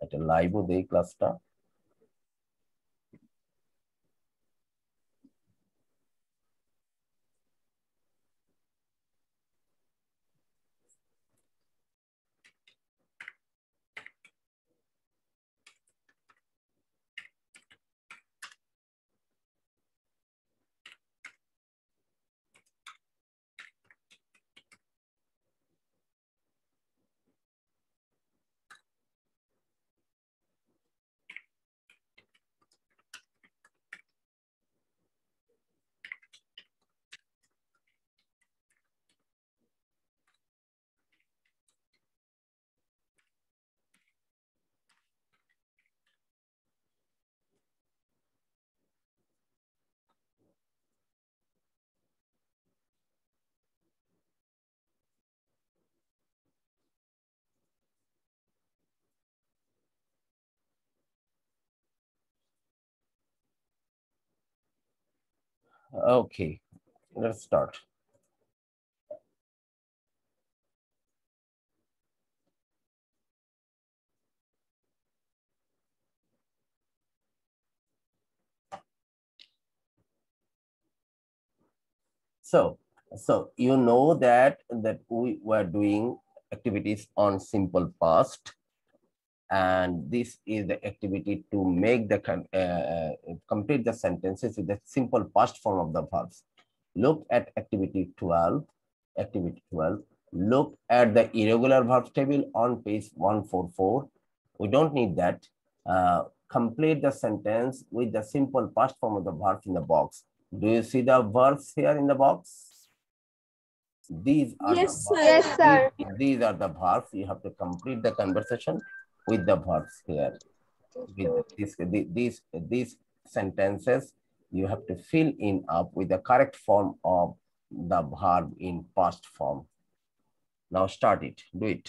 একটা লাইভও দেই ক্লাসটা। Okay, let's start. So you know that we were doing activities on simple past, and this is the activity to make the complete the sentences with the simple past form of the verbs. Look at activity 12. Activity 12. Look at the irregular verbs table on page 144. We don't need that. Complete the sentence with the simple past form of the verbs in the box. Do you see the verbs here in the box? These are yes, the verbs. sir. Yes, sir. These are the verbs. You have to complete the conversation with the verbs here. With these sentences, you have to fill in up with the correct form of the verb in past form. Now start it. Do it.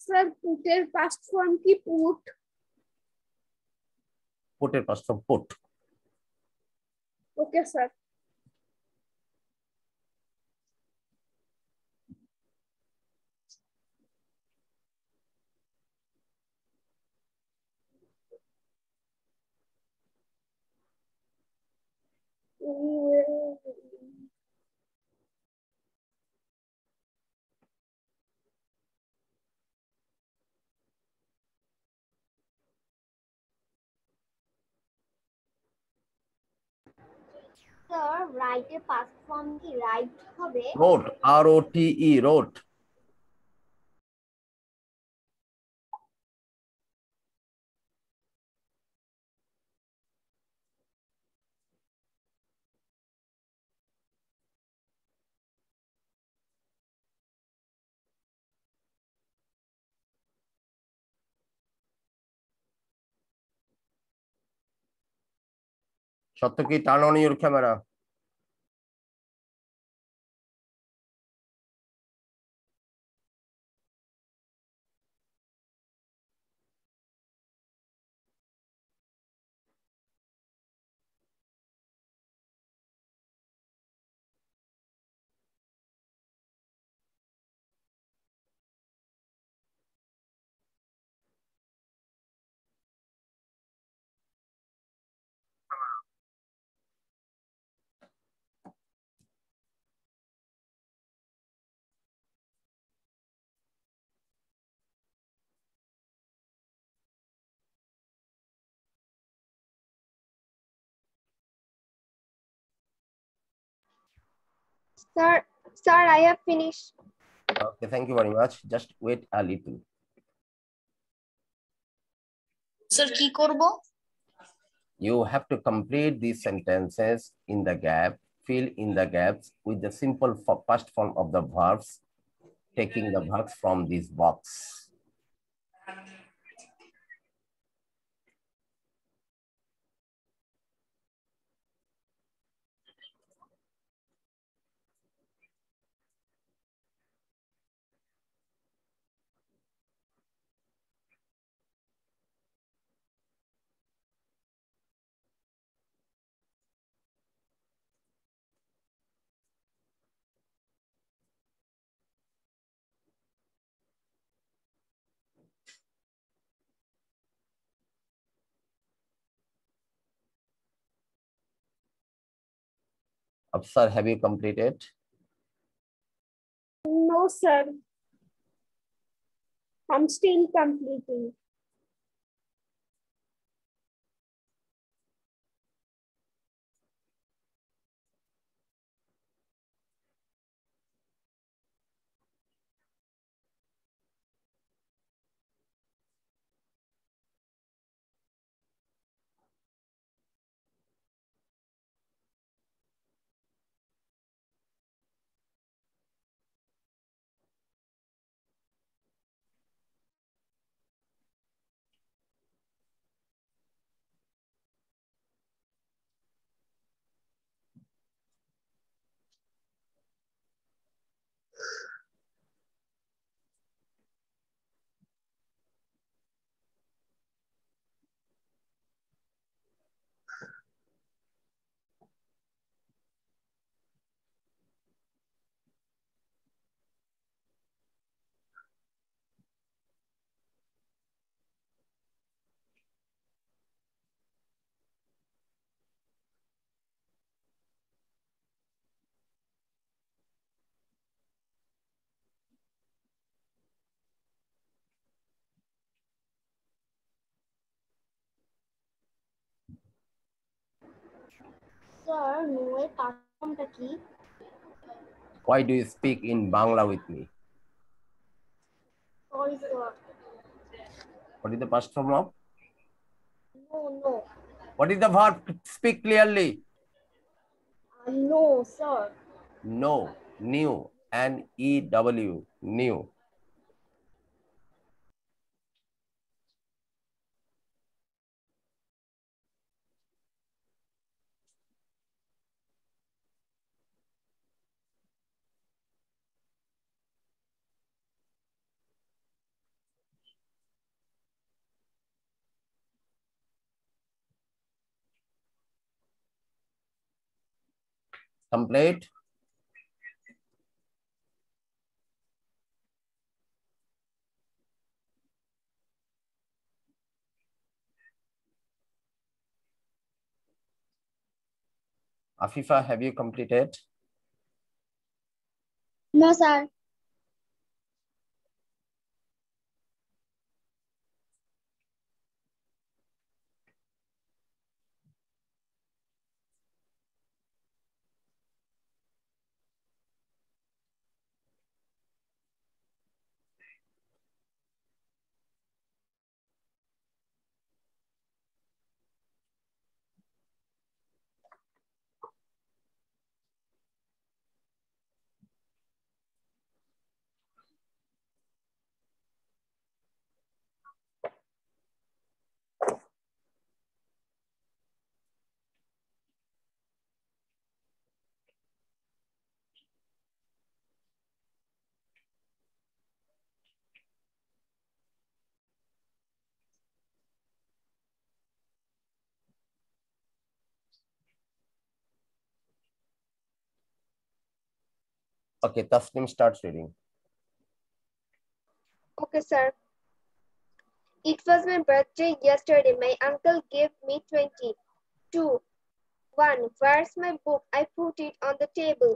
Sir, পুটের past form কি put? Put a past form put. Okay, sir. Sir, write a past form কি right হবে? Wrote. R-O-T-E. Wrote. Satyaki, turn on your camera. Sir, I have finished. Okay, thank you very much. Just wait a little. Sir, কি করব? You have to complete these sentences in the gap, fill in the gaps with the simple past form of the verbs, taking the verbs from this box. Afsar, have you completed? No, sir. I'm still completing. Sir know এর past ফর্মটা কি? Why do you speak in Bangla with me? Sorry sir. What is the past form of? Know What is the verb? Speak clearly. Know sir. No, new, N-E-W, new. Complete. Afifa, have you completed? No sir. Okay, Tasnim starts reading. Okay, sir. It was my birthday yesterday. My uncle gave me 20. 2. 1. Where's my book? I put it on the table,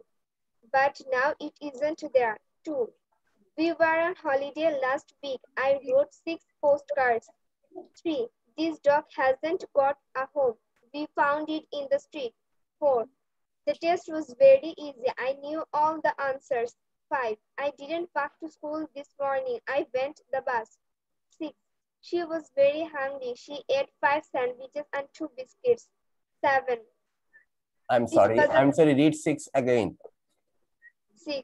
but now it isn't there. 2. We were on holiday last week. I wrote 6 postcards. 3. This dog hasn't got a home. We found it in the street. 4. The test was very easy. I knew all the answers. 5. I didn't walk to school this morning. I went the bus. 6. She was very hungry. She ate 5 sandwiches and 2 biscuits. 7. I'm sorry, read 6 again. 6.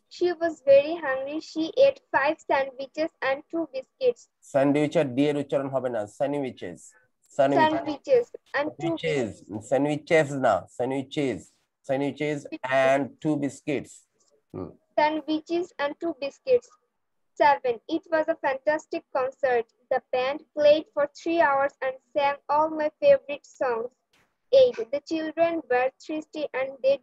She was very hungry. She ate 5 sandwiches and 2 biscuits. Sandwiches, dear uchcharon hobe na, sandwiches. Sandwiches and 2 Sandwiches, sandwiches na, sandwiches. Sandwiches and 2 biscuits. Sandwiches and 2 biscuits. 7. It was a fantastic concert. The band played for 3 hours and sang all my favorite songs. 8. The children were thirsty and they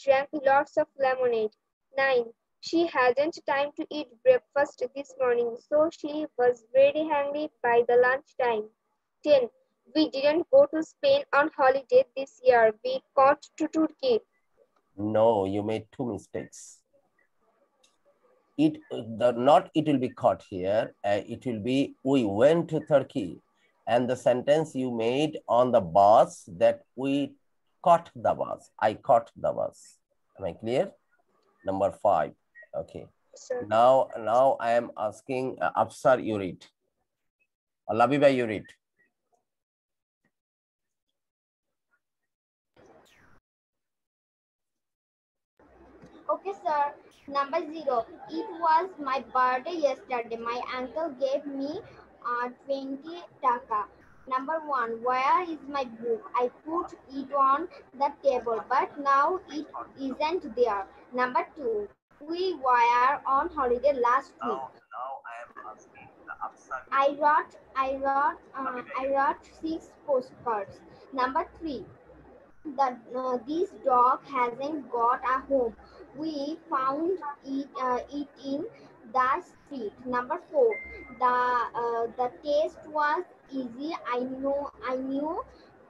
drank lots of lemonade. 9. She hadn't time to eat breakfast this morning, so she was very hungry by the lunchtime. 10. We didn't go to Spain on holiday this year. We got to Turkey. No, you made two mistakes. It will be caught here. It will be we went to Turkey, and the sentence you made on the bus that we caught the bus. I caught the bus. Am I clear? Number 5. Okay. Sir. Now I am asking Afsar, you read. Labiba, you read. Okay, sir. Number 0. It was my birthday yesterday. My uncle gave me 20 taka. Number 1. Where is my book? I put it on the table, but now it isn't there. Number 2. We were on holiday last week. Now I am asking the Afsar. I wrote 6 postcards. Number 3. This dog hasn't got a home. We found it in the street. Number 4. The test was easy. I knew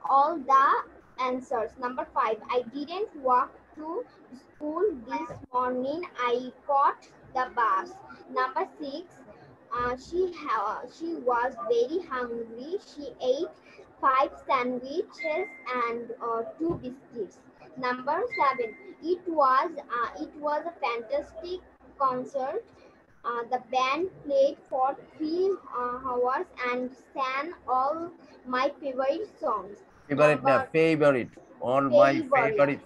all the answers. Number 5. I didn't walk to school this morning. I caught the bus. Number 6. She was very hungry. She ate 5 sandwiches and 2 biscuits. Number 7. It was a fantastic concert. The band played for 3 hours and sang all my favorite songs. Favorite. All my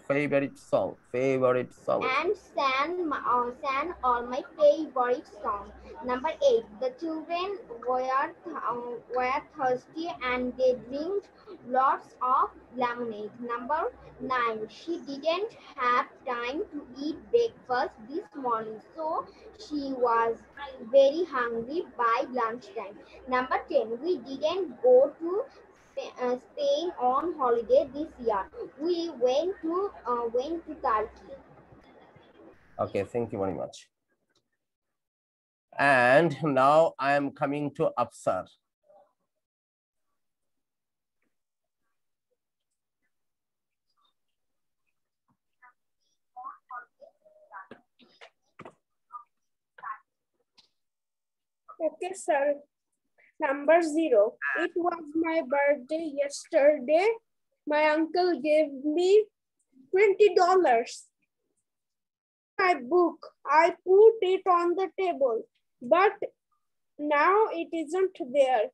favorite song. And sang all my favorite songs. Number 8. The children were thirsty and they drank lots of lemonade. Number 9. She didn't have time to eat breakfast this morning, so she was very hungry by lunchtime. Number 10. We didn't go to Spain on holiday this year. We went to Turkey. Okay, thank you very much. And now I am coming to Afsar. Okay, sir. Number 0. It was my birthday yesterday. My uncle gave me $20. My book. I put it on the table, but now it isn't there.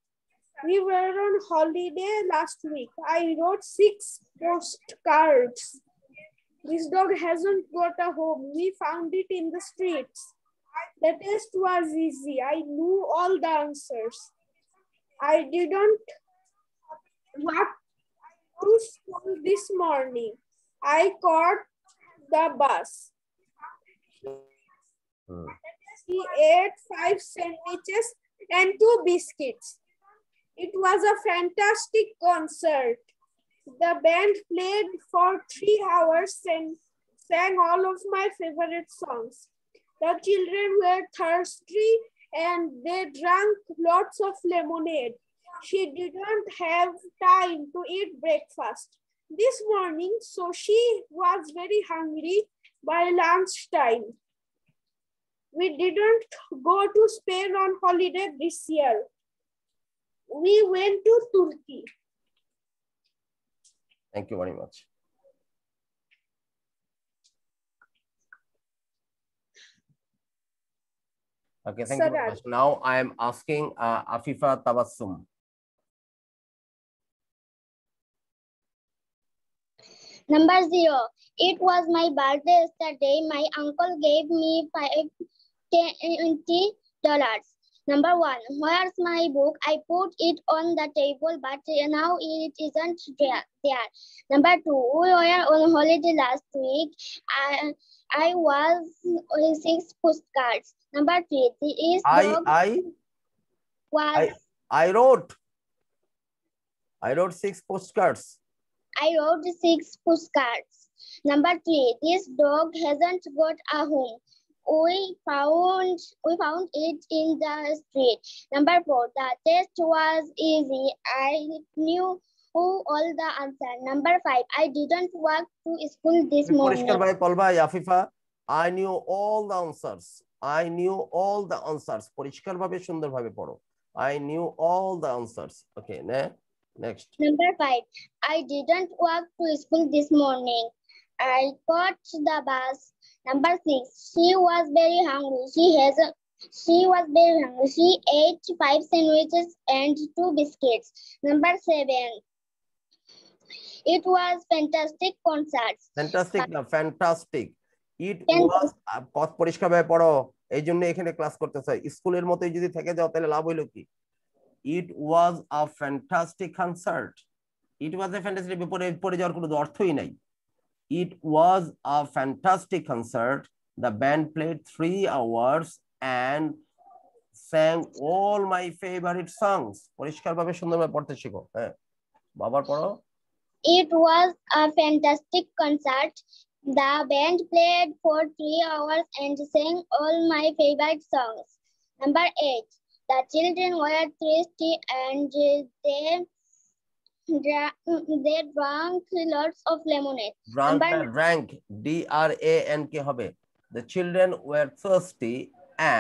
We were on holiday last week. I wrote 6 postcards. This dog hasn't got a home. We found it in the streets. The test was easy. I knew all the answers. I didn't walk to school this morning. I caught the bus. She ate 5 sandwiches and 2 biscuits. It was a fantastic concert. The band played for 3 hours and sang all of my favorite songs. The children were thirsty and they drank lots of lemonade. She didn't have time to eat breakfast this morning, so she was very hungry by lunchtime. We didn't go to Spain on holiday this year. We went to Turkey. Thank you very much. Okay, thank you very much. Now I am asking Afifa Tabassum. Number 0. It was my birthday yesterday. My uncle gave me $20. Number 1. Where's my book? I put it on the table, but now it isn't there. Number 2. We were on holiday last week. I was 6 postcards. Number 3. I wrote 6 postcards. I wrote 6 postcards. Number 3. This dog hasn't got a home. we found it in the street. Number 4, the test was easy. I knew all the answer. Number 5, I didn't walk to school this morning. I knew all the answers. I knew all the answers. পরিষ্কার ভাবে সুন্দর ভাবে পড়ো। I knew all the answers. Okay, next. Number 5, I didn't walk to school this morning. I caught the bus. Number 6, she was very hungry. She was very hungry. She ate 5 sandwiches and 2 biscuits. Number 7, it was fantastic concert. Fantastic না, fantastic. It was পথ পরিষ্কার ভাবে পড়ো। এই জন্য এখানে class করতেছে। স্কুলের মতোই যদি থেকে যাও তাহলে লাভ হইলো কি? It was a fantastic concert. It was a fantastic পড়ে যাওয়ার কোনো অর্থই নাই। It was a fantastic concert. The band played 3 hours and sang all my favorite songs. পরিষ্কার ভাবে সুন্দরভাবে পড়তে শিখো। হ্যাঁ, বাবার পড়ো। It was a fantastic concert. The band played for 3 hours and sang all my favorite songs. Number 8, the children were thirsty and they drank lots of lemonade. Drank, D-R-A-N-K হবে। The children were thirsty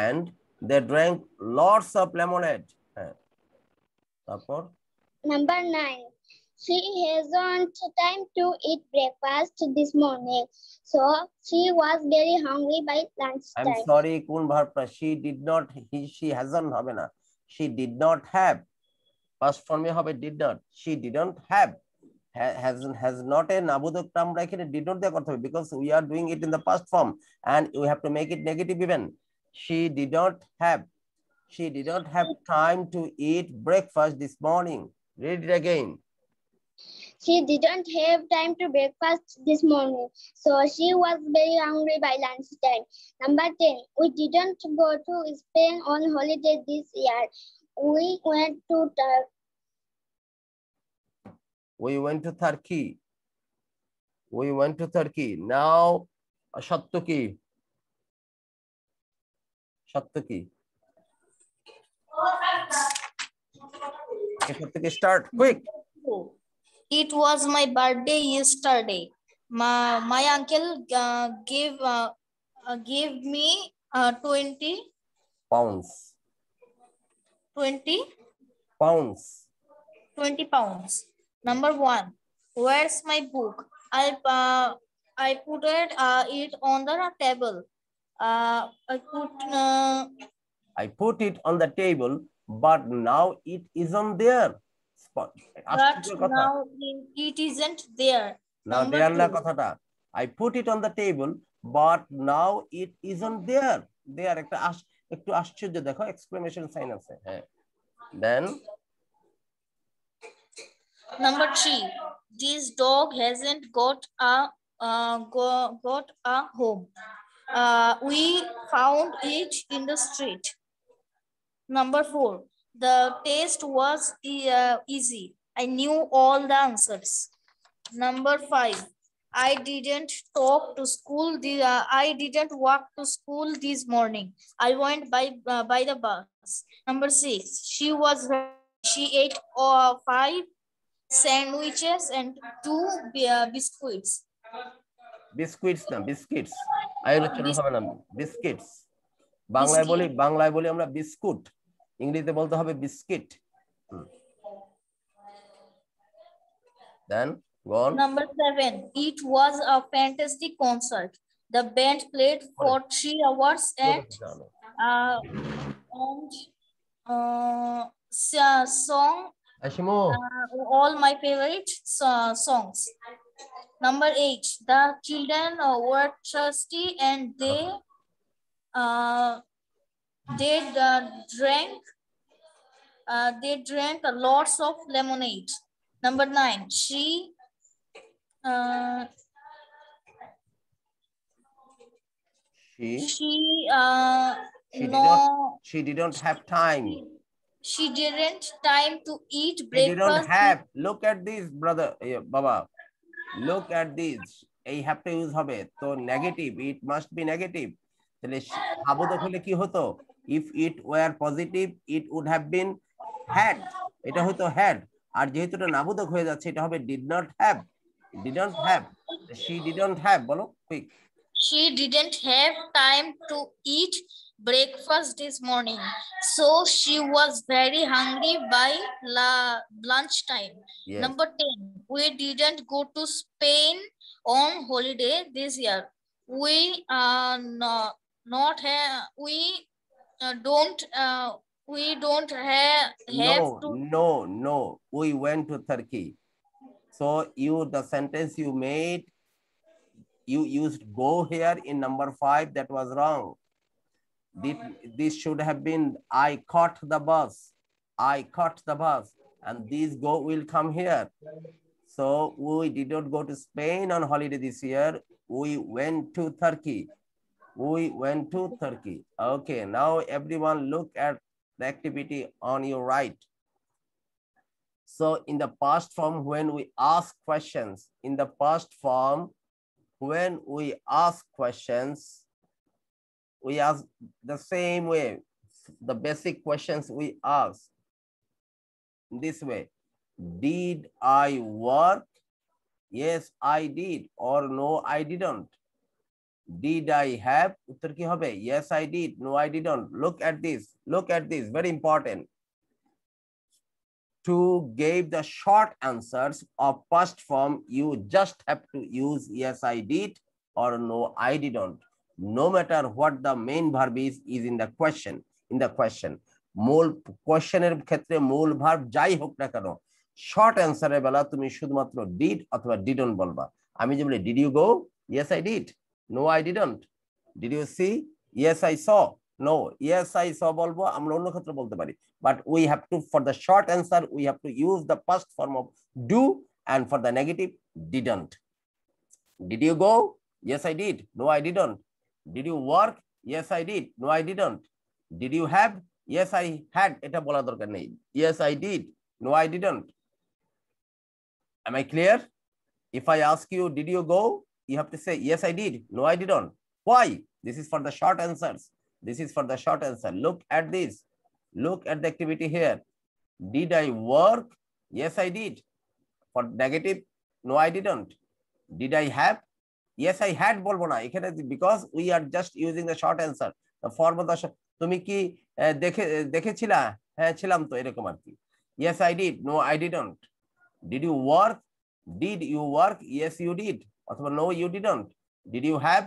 and they drank lots of lemonade. তারপর Number 9, she hasn't time to eat breakfast this morning, so she was very hungry by lunchtime. I'm sorry, কোন ভার্বটা? She did not, she hasn't হবে না। She did not have, past form এ হবে did not। She didn't have, has not a নাবোধক আমরা এখানে did not দিয়ে করতে হবে, because we are doing it in the past form and we have to make it negative even. She did not have time to eat breakfast this morning. Read it again. She didn't have time to breakfast this morning, so she was very hungry by lunchtime. Number 10, we didn't go to Spain on holiday this year. We went to Turkey. Now, সত্য কি? Start quick. It was my birthday yesterday. My uncle gave me 20 pounds. 20 pounds. 20 pounds. Number 1, where's my book? I put it on the table. I put it on the table, but now it isn't there. But now it isn't there. Now there na কথাটা। I put it on the table, but now it isn't there. There একটু আশ্চর্য দেখো, exclamation sign আছে। হ্যাঁ, then number 3, this dog hasn't got a home. We found it in the street. Number 4, the test was easy. I knew all the answers. Number 5, I didn't walk to school this morning. I went by the bus. Number 6, she ate 5 sandwiches and 2 biscuits. Biscuits না, biscuits. আয়োচনা হবে না, biscuits। বাংলায় বলি আমরা biscuit, ইংরেজিতে বলতে হবে biscuit. Then go on. Number 7, it was a fantastic concert. The band played for 3 hours and song all my favorite songs. Number 8, the children were thirsty and they drank lots of lemonade. Number 9, she didn't have time. She didn't time to eat breakfast. She didn't have. Look at this, brother, Baba. Look at this. এই have to use হবে, তো negative, it must be negative. তাহলে সাবোধক হলে কি হতো? If it were positive, it would have been had. এটা হয়তো had, আর যেহেতু এটা নাবোধক হয়ে যাচ্ছে এটা হবে did not have. Didn't have. She didn't have. বলো quick. She didn't have time to eat breakfast this morning, so she was very hungry by lunchtime. Yes. Number 10, we didn't go to Spain on holiday this year. We don't have to. No. We went to Turkey. So the sentence you made, you used go here in number 5. That was wrong. This should have been I caught the bus. I caught the bus, and this go will come here. So we did not go to Spain on holiday this year. We went to Turkey. We went to Turkey. Okay, now everyone look at the activity on your right. So in the past form, when we ask questions, in the past form, when we ask questions, we ask the same way, the basic questions we ask this way. Did I work? Yes, I did. Or no, I didn't. Did I have? Uttar ki hobe? Yes, I did. No, I didn't. Look at this. Look at this. Very important. To give the short answers of past form, you just have to use yes, I did or no, I didn't. No matter what the main verb is in the question. In the question. মূল কোশ্চেনের ক্ষেত্রে মূল verb যাই হোক না কেন, short অ্যান্সারের বেলা তুমি শুধুমাত্র ডিড অথবা ডিডন্ট বলবা। আমি যে বলি did you go? Yes I did. No I didn't. Did you see? Yes I saw. No, yes I saw বলবো, আমরা অন্য ক্ষেত্রে বলতে পারি। But we have to, for the short answer, we have to use the past form of do, and for the negative, didn't. Did you go? Yes, I did. No, I didn't. Did you work? Yes, I did. No, I didn't. Did you have? Yes, I had. Eta bola dorkar nei. Yes, I did. No, I didn't. Am I clear? If I ask you, did you go? You have to say, yes, I did. No, I didn't. Why? This is for the short answers. This is for the short answer. Look at this. Look at the activity here. Did I work? Yes, I did. For negative, no, I didn't. Did I have? Yes, I had bolbo na ekhane, because we are just using the short answer. The form of the tumi ki dekhechila? Ha, chilam to erokom ar ki. Yes, I did. No, I didn't. Did you work? Did you work? Yes, you did. Or no, you didn't. Did you have?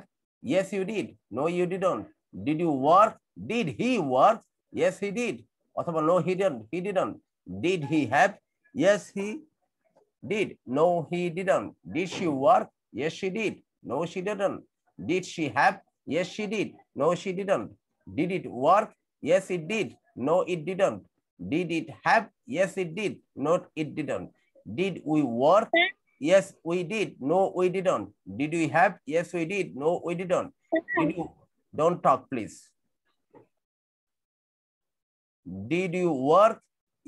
Yes, you did. No, you didn't. Did you work? Did he work? Yes, he did. Or no, he didn't. He didn't. Did he have? Yes, he did. No, he didn't. Did she work? Yes, she did. No, she didn't. Did she have? Yes, she did. No, she didn't. Did it work? Yes, it did. No, it didn't. Did it have? Yes, it did. No, it didn't. Did we work? Yes, we did. No, we didn't. Did we have? Yes, we did. No, we didn't. Did you? Don't talk, please. Did you work?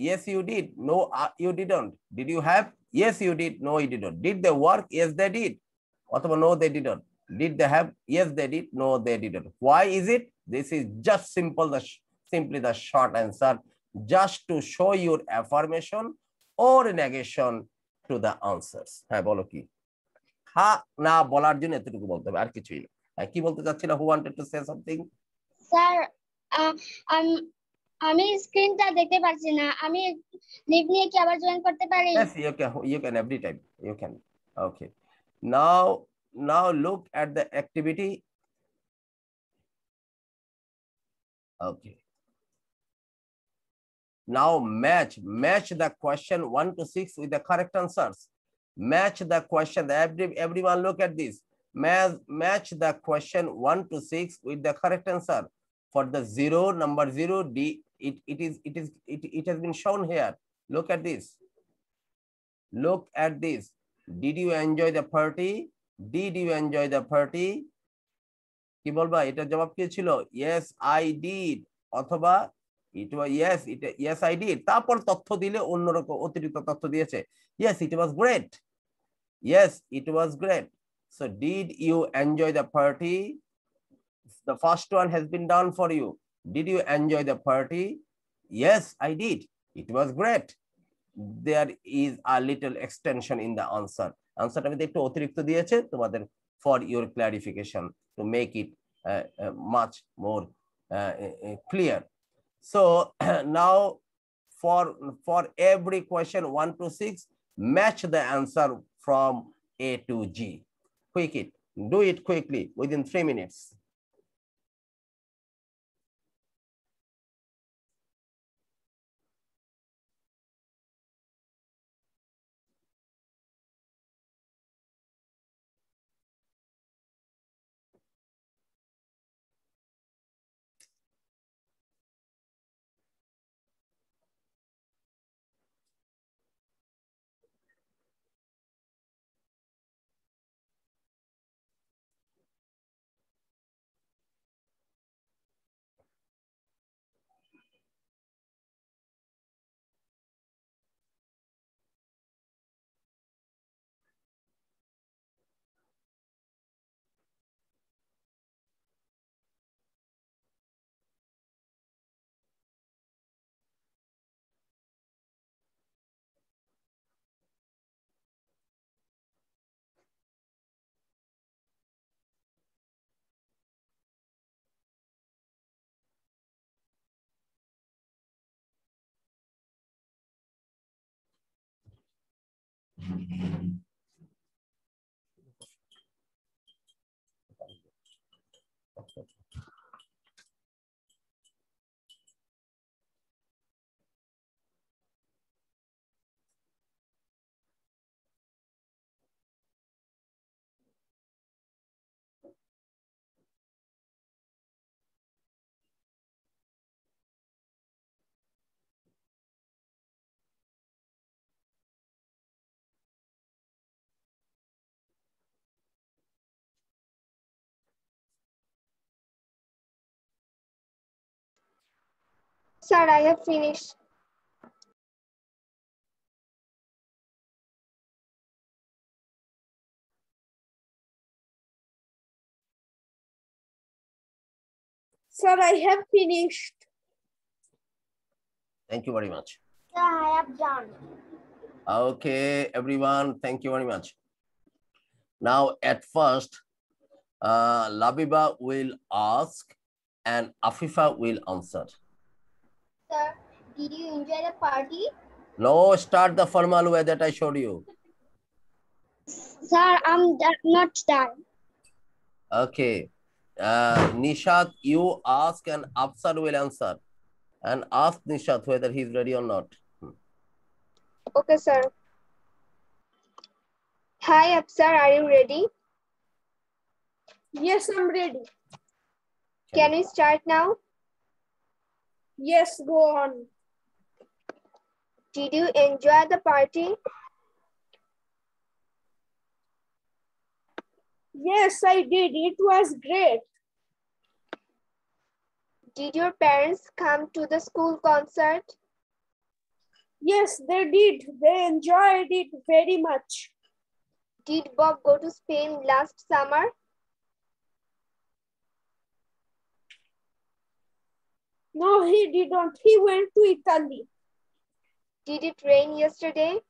Yes, you did. No, you didn't. Did you have? Yes, you did. No, you didn't. Did they work? Yes, they did. Or no, they didn't. Did they have? Yes, they did. No, they didn't. Why is it? This is just simply the short answer, just to show your affirmation or negation to the answers. হ্যাঁ বলো কি? হ্যাঁ না বলার জন্য এতটুকু বলতে হবে, আর কিছুই না। কি বলতে চাচ্ছিলা? Who wanted to say something? Sir, আমি স্ক্রিনটা দেখতে পাচ্ছি না, আমি লিভ নিয়ে কি আবার জয়েন করতে পারি? Yes, you can every time. You can. Okay. Now look at the activity. Okay. Now match the question 1 to 6 with the correct answers. Match the question. Everyone look at this. Match the question 1 to 6 with the correct answer. For the number 0, it has been shown here. Look at this. Look at this. Did you enjoy the party? Did you enjoy the party? কি বলবা? এটা জবাব কি ছিল? Yes, I did. অথবা it was yes, I did. তারপর তথ্য দিলে অন্যরকম অতিরিক্ত তথ্য দিয়েছে। Yes, it was great. Yes, it was great. So did you enjoy the party? the first one has been done for you. Did you enjoy the party? Yes, I did. It was great. There is a little extension in the answer. Answer আমি একটু অতিরিক্ত দিয়েছে তোমাদের for your clarification to make it much more clear. So now for every question 1 to 6, match the answer from A to G. Quick it. Do it quickly within 3 minutes. Sir, I have finished. Sir, I have finished. Thank you very much. Sir, I have done. Okay, everyone, thank you very much. Now, at first, Labiba will ask and Afifa will answer. Sir, did you enjoy the party? No, start the formal way that I showed you. Sir, I'm not done. Okay. Nishat, you ask and Afsar will answer. And ask Nishat whether he's ready or not. Okay, sir. Hi, Apsar, are you ready? Yes, I'm ready. Can we start now? Yes, go on. Did you enjoy the party? Yes, I did. It was great. Did your parents come to the school concert? Yes, they did. They enjoyed it very much. Did Bob go to Spain last summer? No, he didn't. He went to Italy. Did it rain yesterday?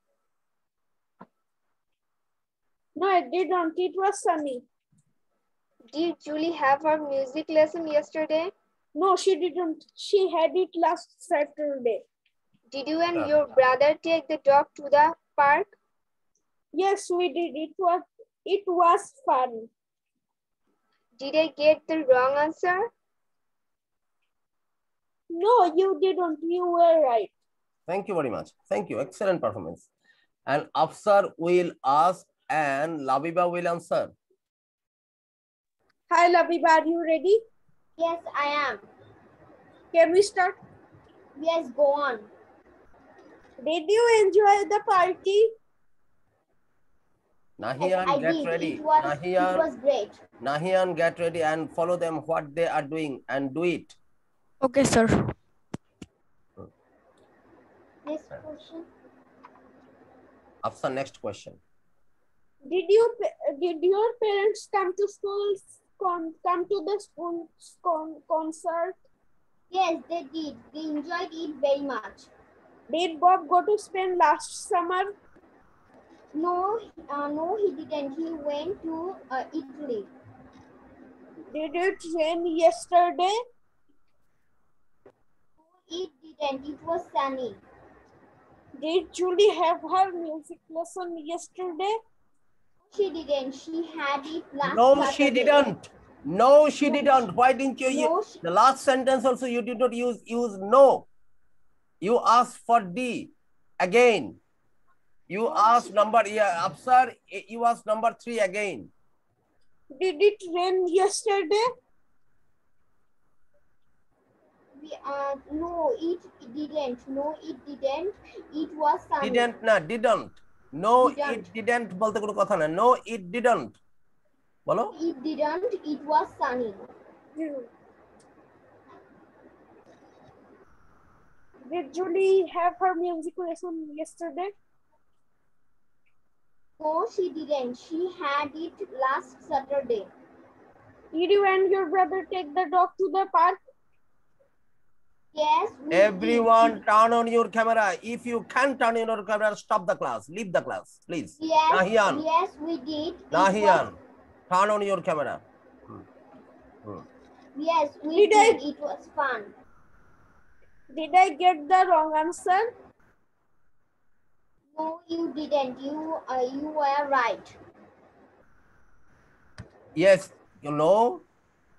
No, it didn't. It was sunny. Did Julie have her music lesson yesterday? No, she didn't. She had it last Saturday. Did you and your brother take the dog to the park? Yes, we did. It was fun. Did I get the wrong answer? No, you didn't. You were right. Thank you very much. Thank you. Excellent performance. And Afsar will ask and Labiba will answer. Hi, Labiba. Are you ready? Yes, I am. Can we start? Yes, go on. Did you enjoy the party? Nahian, I get did. ready. It was great. Nahian, get ready and follow them what they are doing and do it. Okay, sir. Next question. Afsar, next question. Did your parents come to school come to the school concert? Yes, they did. They enjoyed it very much. Did Bob go to Spain last summer? No, no, he didn't. He went to Italy. Did it rain yesterday? It didn't. It was sunny. Did Julie have her music lesson yesterday? She didn't. She had it last No, Saturday. she didn't. No, she No, didn't. Why didn't you No, use the last sentence also? You did not use no. You asked for D again. You asked number, yeah, Afsar, you asked number 3 again. Did it rain yesterday? No, it didn't. No, it didn't. It was sunny. Didn't na, didn't. No, Didn't. it didn't বলতে কোনো কথা না. No, it didn't. বলো? It didn't. It was sunny. Did Julie have her music lesson yesterday? No, she didn't. She had it last Saturday. Did you and your brother take the dog to the park? Yes, we Everyone did. turn on your camera. If you can't turn on your camera, stop the class. Leave the class, please. Yes, Nahian. yes, we did. It Nahian, was- turn on your camera. Yes, we Did I- did. It was fun. Did I get the wrong answer? No, you didn't. You were right. Yes, you know.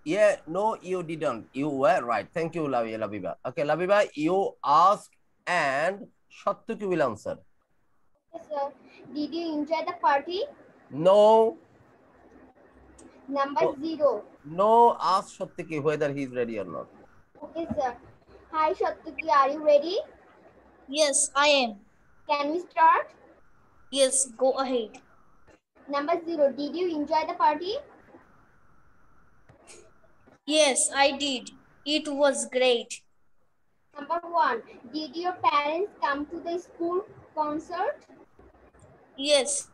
Yeah, no, you didn't. You were right. Thank you, Labiba. Okay, Labiba, you ask and Shattuki will answer. Yes, sir. Did you enjoy the party? No, Number Oh. 0. no, ask Shattuki whether he's ready or not. Okay, sir. Hi, Shattuki. Are you ready? Yes, I am. Can we start? Yes, go ahead. Number 0. Did you enjoy the party? Yes, I did. It was great. Number 1. Did your parents come to the school concert? Yes,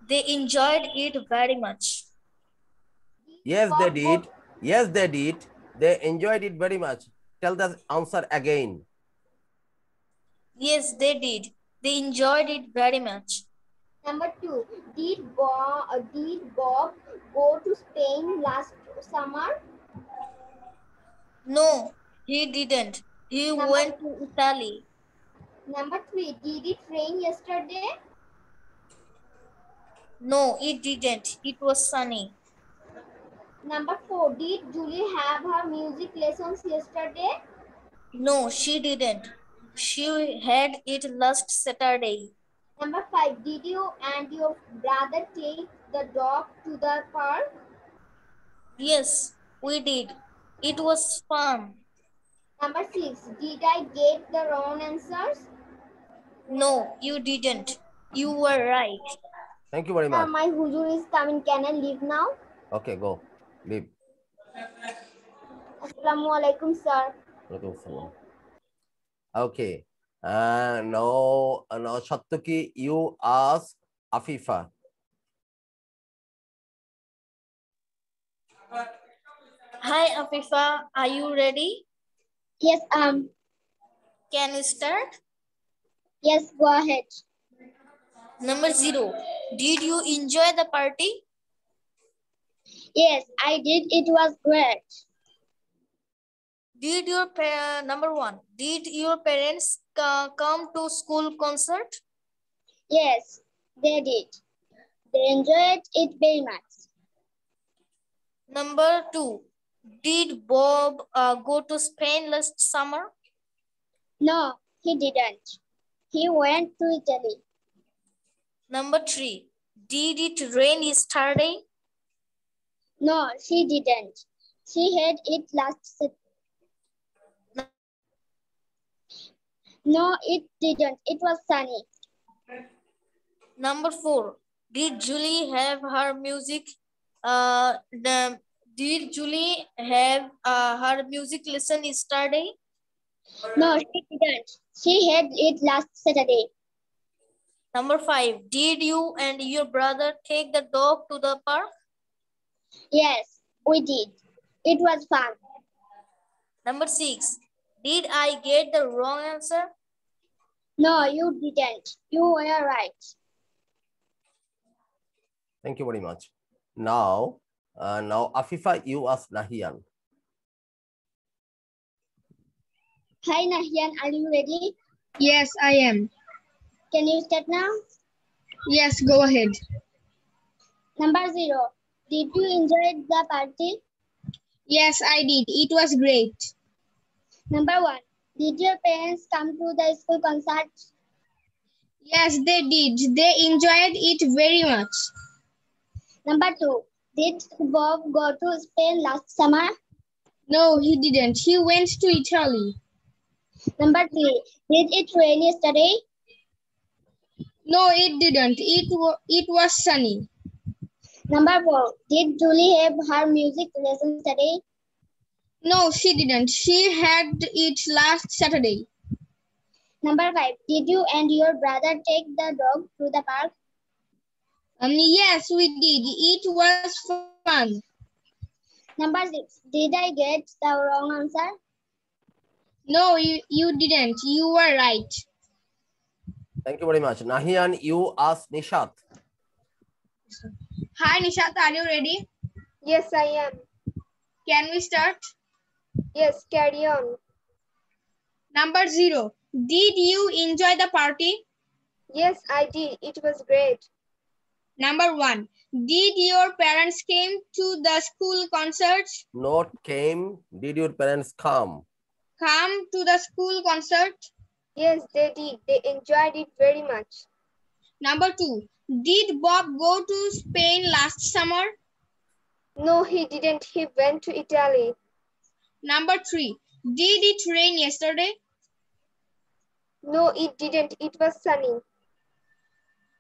they enjoyed it very much. Yes, they Bob did. Yes, they did. They enjoyed it very much. Tell the answer again. Yes, they did. They enjoyed it very much. Number 2. Did Bob go to Spain last summer? No, he didn't. He went to Italy. Number 3. Did it rain yesterday? No, it didn't. It was sunny. Number 4. Did Julie have her music lessons yesterday? No, she didn't. She had it last Saturday. Number 5. Did you and your brother take the dog to the park? Yes, we did. It was fun. Number 6. Did I get the wrong answers? No, you didn't. You were right. Thank you very Sir, much. my huzur is coming. Can I leave now? Okay, go. Leave. Assalamu alaikum, sir. Walaikum salam. Okay. Now Shattuki, you ask Afifa. Hi, Afifa. Are you ready? Yes, Can we start? yes, go ahead. Number 0. Did you enjoy the party? Yes, I did. It was great. Did your number 1. Did your parents come to school concert? Yes, they did. They enjoyed it very much. Number 2. Did Bob go to Spain last summer? No, he didn't. He went to Italy. Number 3. Did it rain yesterday? No, she didn't. She had it last Saturday. No, it didn't. It was sunny. Number 4. Did Julie have her music? Did Julie have her music lesson yesterday? No, she didn't. She had it last Saturday. Number 5. Did you and your brother take the dog to the park? Yes, we did. It was fun. Number 6. Did I get the wrong answer? No, you didn't. You were right. Thank you very much. Now Afifa, you ask Nahian. Hi, Nahian, are you ready? Yes, I am. Can you start now? Yes, go ahead. Number 0. Did you enjoy the party? Yes, I did. It was great. Number 1. Did your parents come to the school concert? Yes, they did. They enjoyed it very much. Number 2. Did Bob go to Spain last summer? No, he didn't. He went to Italy. Number 3. Did it rain yesterday? No, it didn't. It was sunny. Number 4. Did Julie have her music lesson today? No, she didn't. She had it last Saturday. Number 5. Did you and your brother take the dog to the park? Yes, we did. It was fun. Number 6. Did I get the wrong answer? No, you didn't. You were right. Thank you very much. Nahian, you ask Nishat. Hi, Nishat. Are you ready? Yes, I am. Can we start? Yes, carry on. Number 0. Did you enjoy the party? Yes, I did. It was great. Number 1. Did your parents came to the school concert? Not came. Did your parents come? Come to the school concert? Yes, they did. They enjoyed it very much. Number 2. Did Bob go to Spain last summer? No, he didn't. He went to Italy. Number 3. Did it rain yesterday? No, it didn't. It was sunny.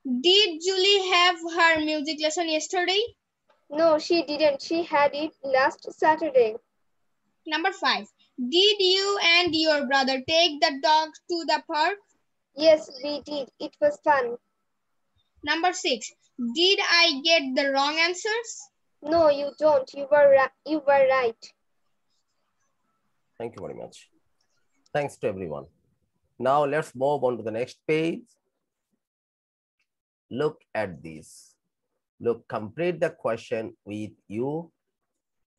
Did Julie have her music lesson yesterday? No, she didn't. She had it last Saturday. Number 5. Did you and your brother take the dog to the park? Yes, we did. It was fun. Number 6. Did I get the wrong answers? No, you don't. You were right. Thank you very much. Thanks to everyone. Now let's move on to the next page. Look at this. Look, complete the question with you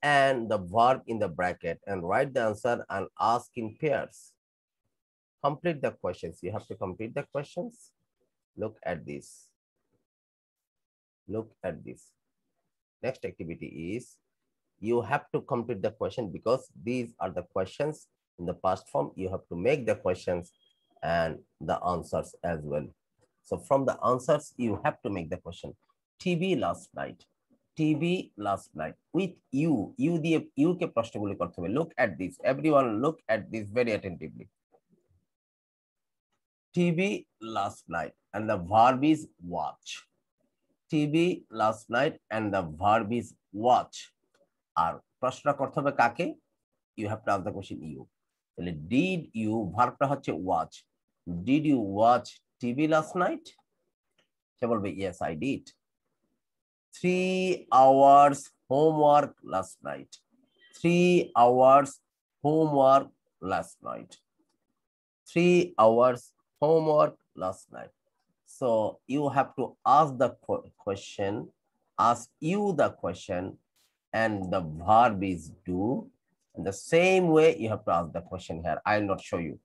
and the verb in the bracket and write the answer and ask in pairs. Complete the questions. You have to complete the questions. Look at this. Look at this. Next activity is you have to complete the question because these are the questions in the past form. You have to make the questions and the answers as well. So from the answers, you have to make the question. TV last night. TV last night. With you ke prashnoguli korte hobe. Look at this. Everyone look at this very attentively. TV last night and the verb is watch. TV last night and the verb is watch. Ar prashna korte hobe kake? You have to ask the question you. Did you verb ta hocche watch. Did you watch TV last night? Yes, I did. 3 hours homework last night. 3 hours homework last night. 3 hours homework last night. So you have to ask the question, ask you the question, and the verb is do. In the same way, you have to ask the question here. I'll not show you.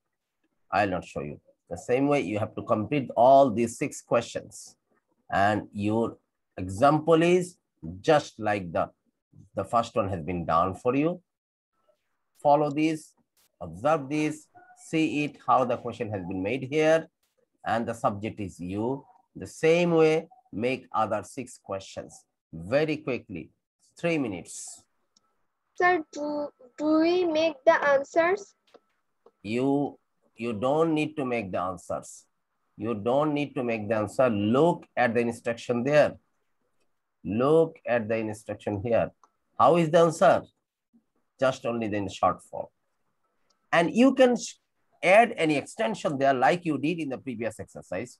I'll not show you. The same way, you have to complete all these 6 questions. And your example is just like the first one has been done for you. Follow this, observe this, see it, how the question has been made here. And the subject is you. The same way, make other 6 questions very quickly. 3 minutes. Sir, do we make the answers? You don't need to make the answers. You don't need to make the answer. Look at the instruction there. Look at the instruction here. How is the answer? Just only in short form. And you can add any extension there like you did in the previous exercise.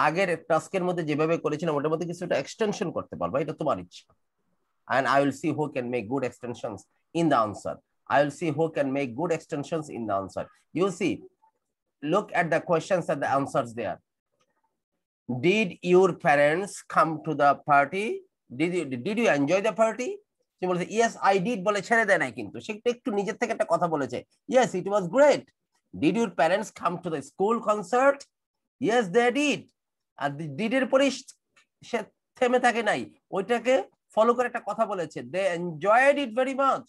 আগের টাস্কের মধ্যে যেভাবে করেছিলাম ওটার মধ্যে কিছু একটা extension করতে পারবা, এটা তোমার ইচ্ছা। and I will see who can make good extensions in the answer. I will see who can make good extensions in the answer. You see, look at the questions and the answers there. Did your parents come to the party? Did you enjoy the party? সে বলেছে yes I did বলে ছেড়ে দেয় নাই কিন্তু সে একটু নিজের থেকে একটা কথা বলেছে yes it was great. Did your parents come to the school concert? Yes they did. R did এর পরে সে থেমে থাকে নাই, ওইটাকে ফলো করে একটা কথা বলেছে they enjoyed it very much.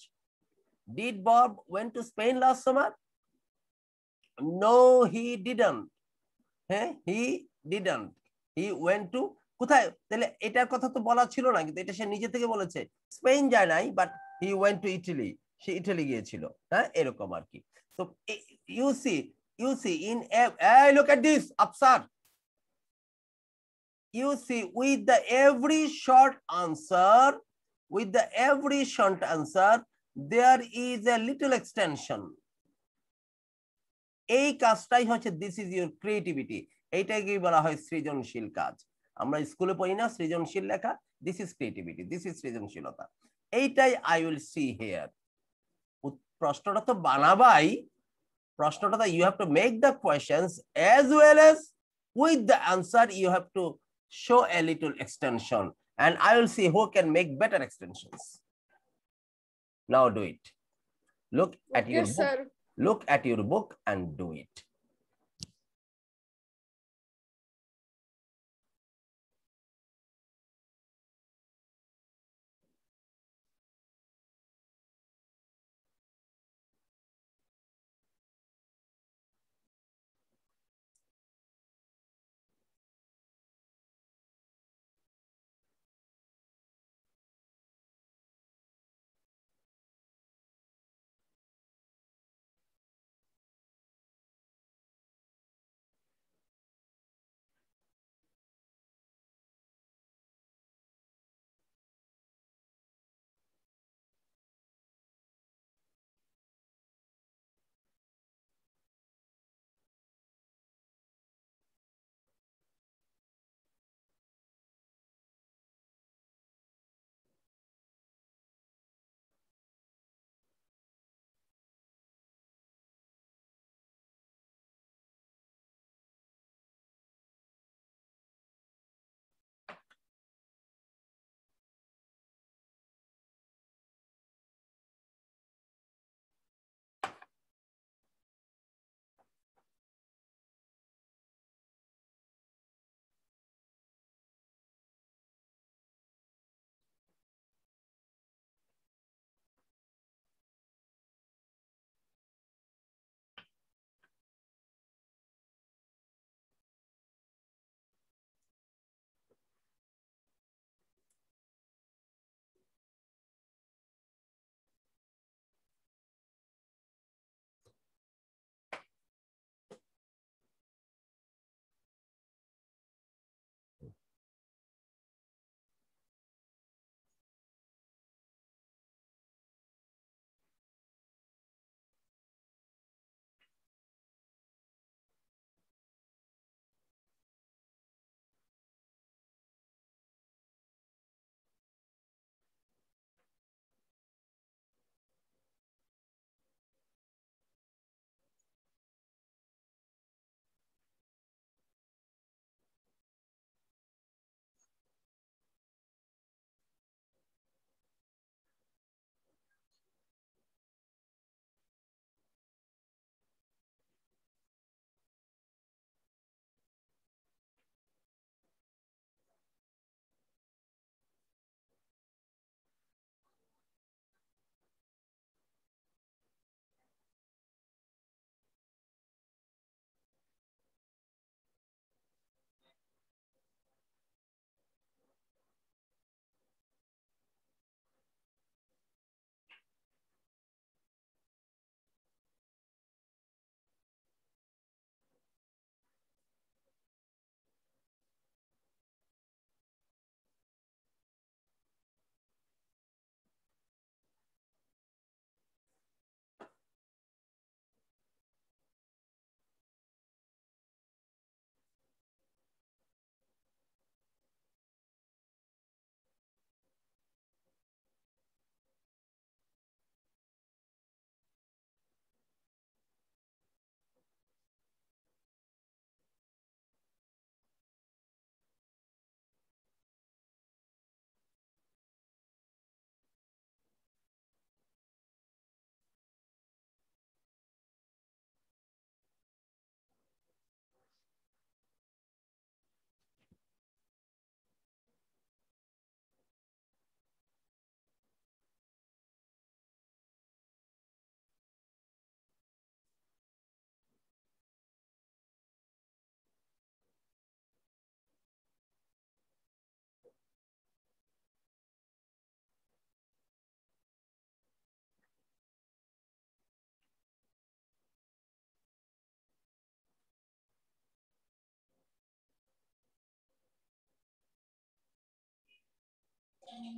Did Bob went to Spain last summer? No he didn't. He didn't. He went to কোথায়, তাহলে এটার কথা তো বলা ছিল না, কিন্তু এটা সে নিজে থেকে বলেছে স্পেন যায় নাই, but he went to Italy, say Italy গিয়েছিল। হ্যাঁ, এরকম আর কি। তো you see in hey, look at this Afsar, you see with the every short answer there is a little extension. এই কাজটাই হচ্ছে দিস ইজ ইউর ক্রিয়েটিভিটি, এইটাকে বলা হয় সৃজনশীল কাজ। আমরা স্কুলে পড়ি না সৃজনশীল লেখা, this is creativity, this is সৃজনশীলতা। এইটাই আই উইল সি হিয়ার। প্রশ্নটা তো বানাবাই, প্রশ্নটা তো you have to make the questions as well as with the answer you have to show a little extension, and I will see who can make better extensions. Now do it. Look at your book. Sir. Look at your book and do it.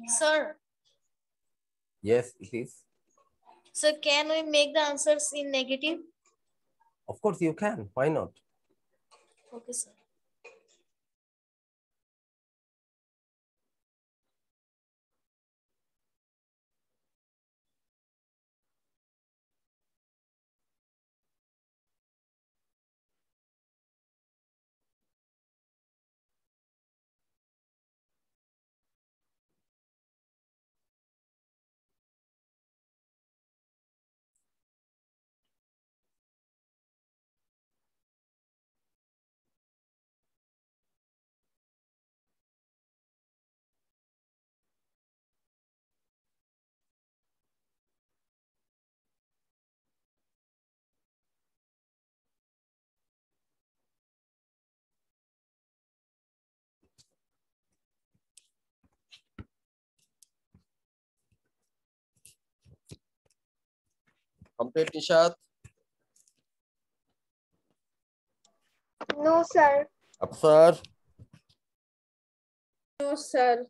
Sir, Yes, it is. so can we make the answers in negative? Of course you can. Why not? Okay, sir. Complete, Nishat. No, sir. Afsar. No, sir.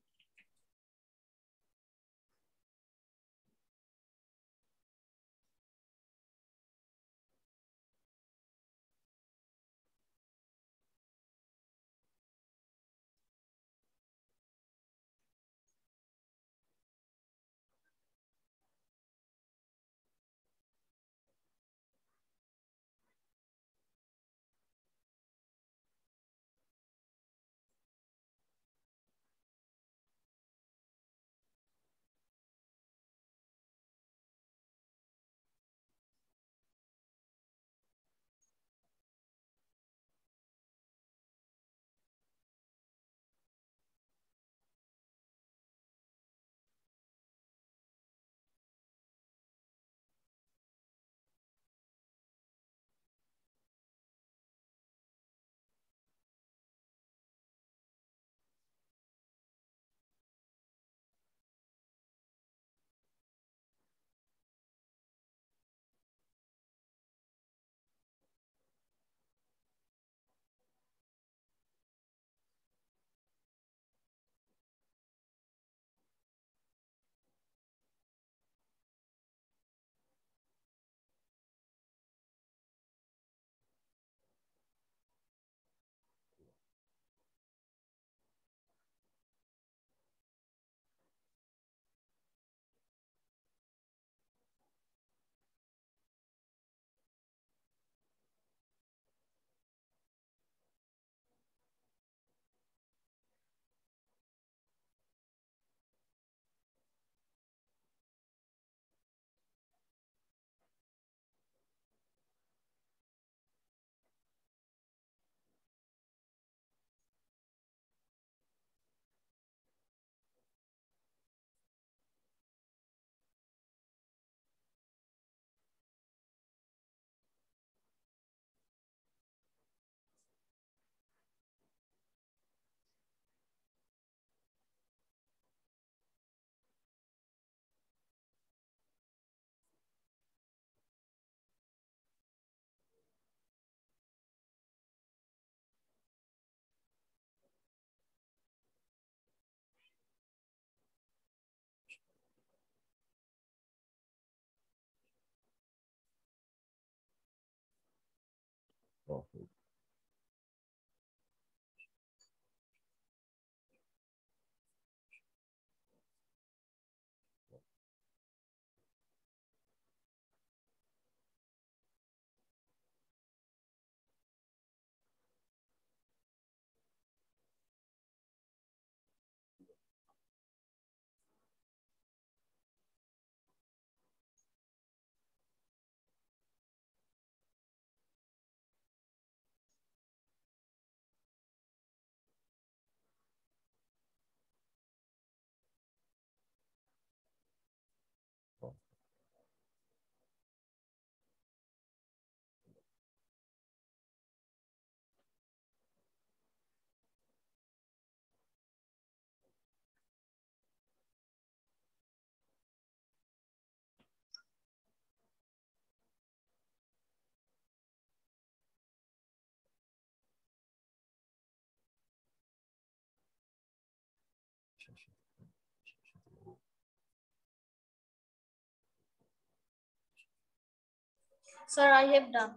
Sir, I have done.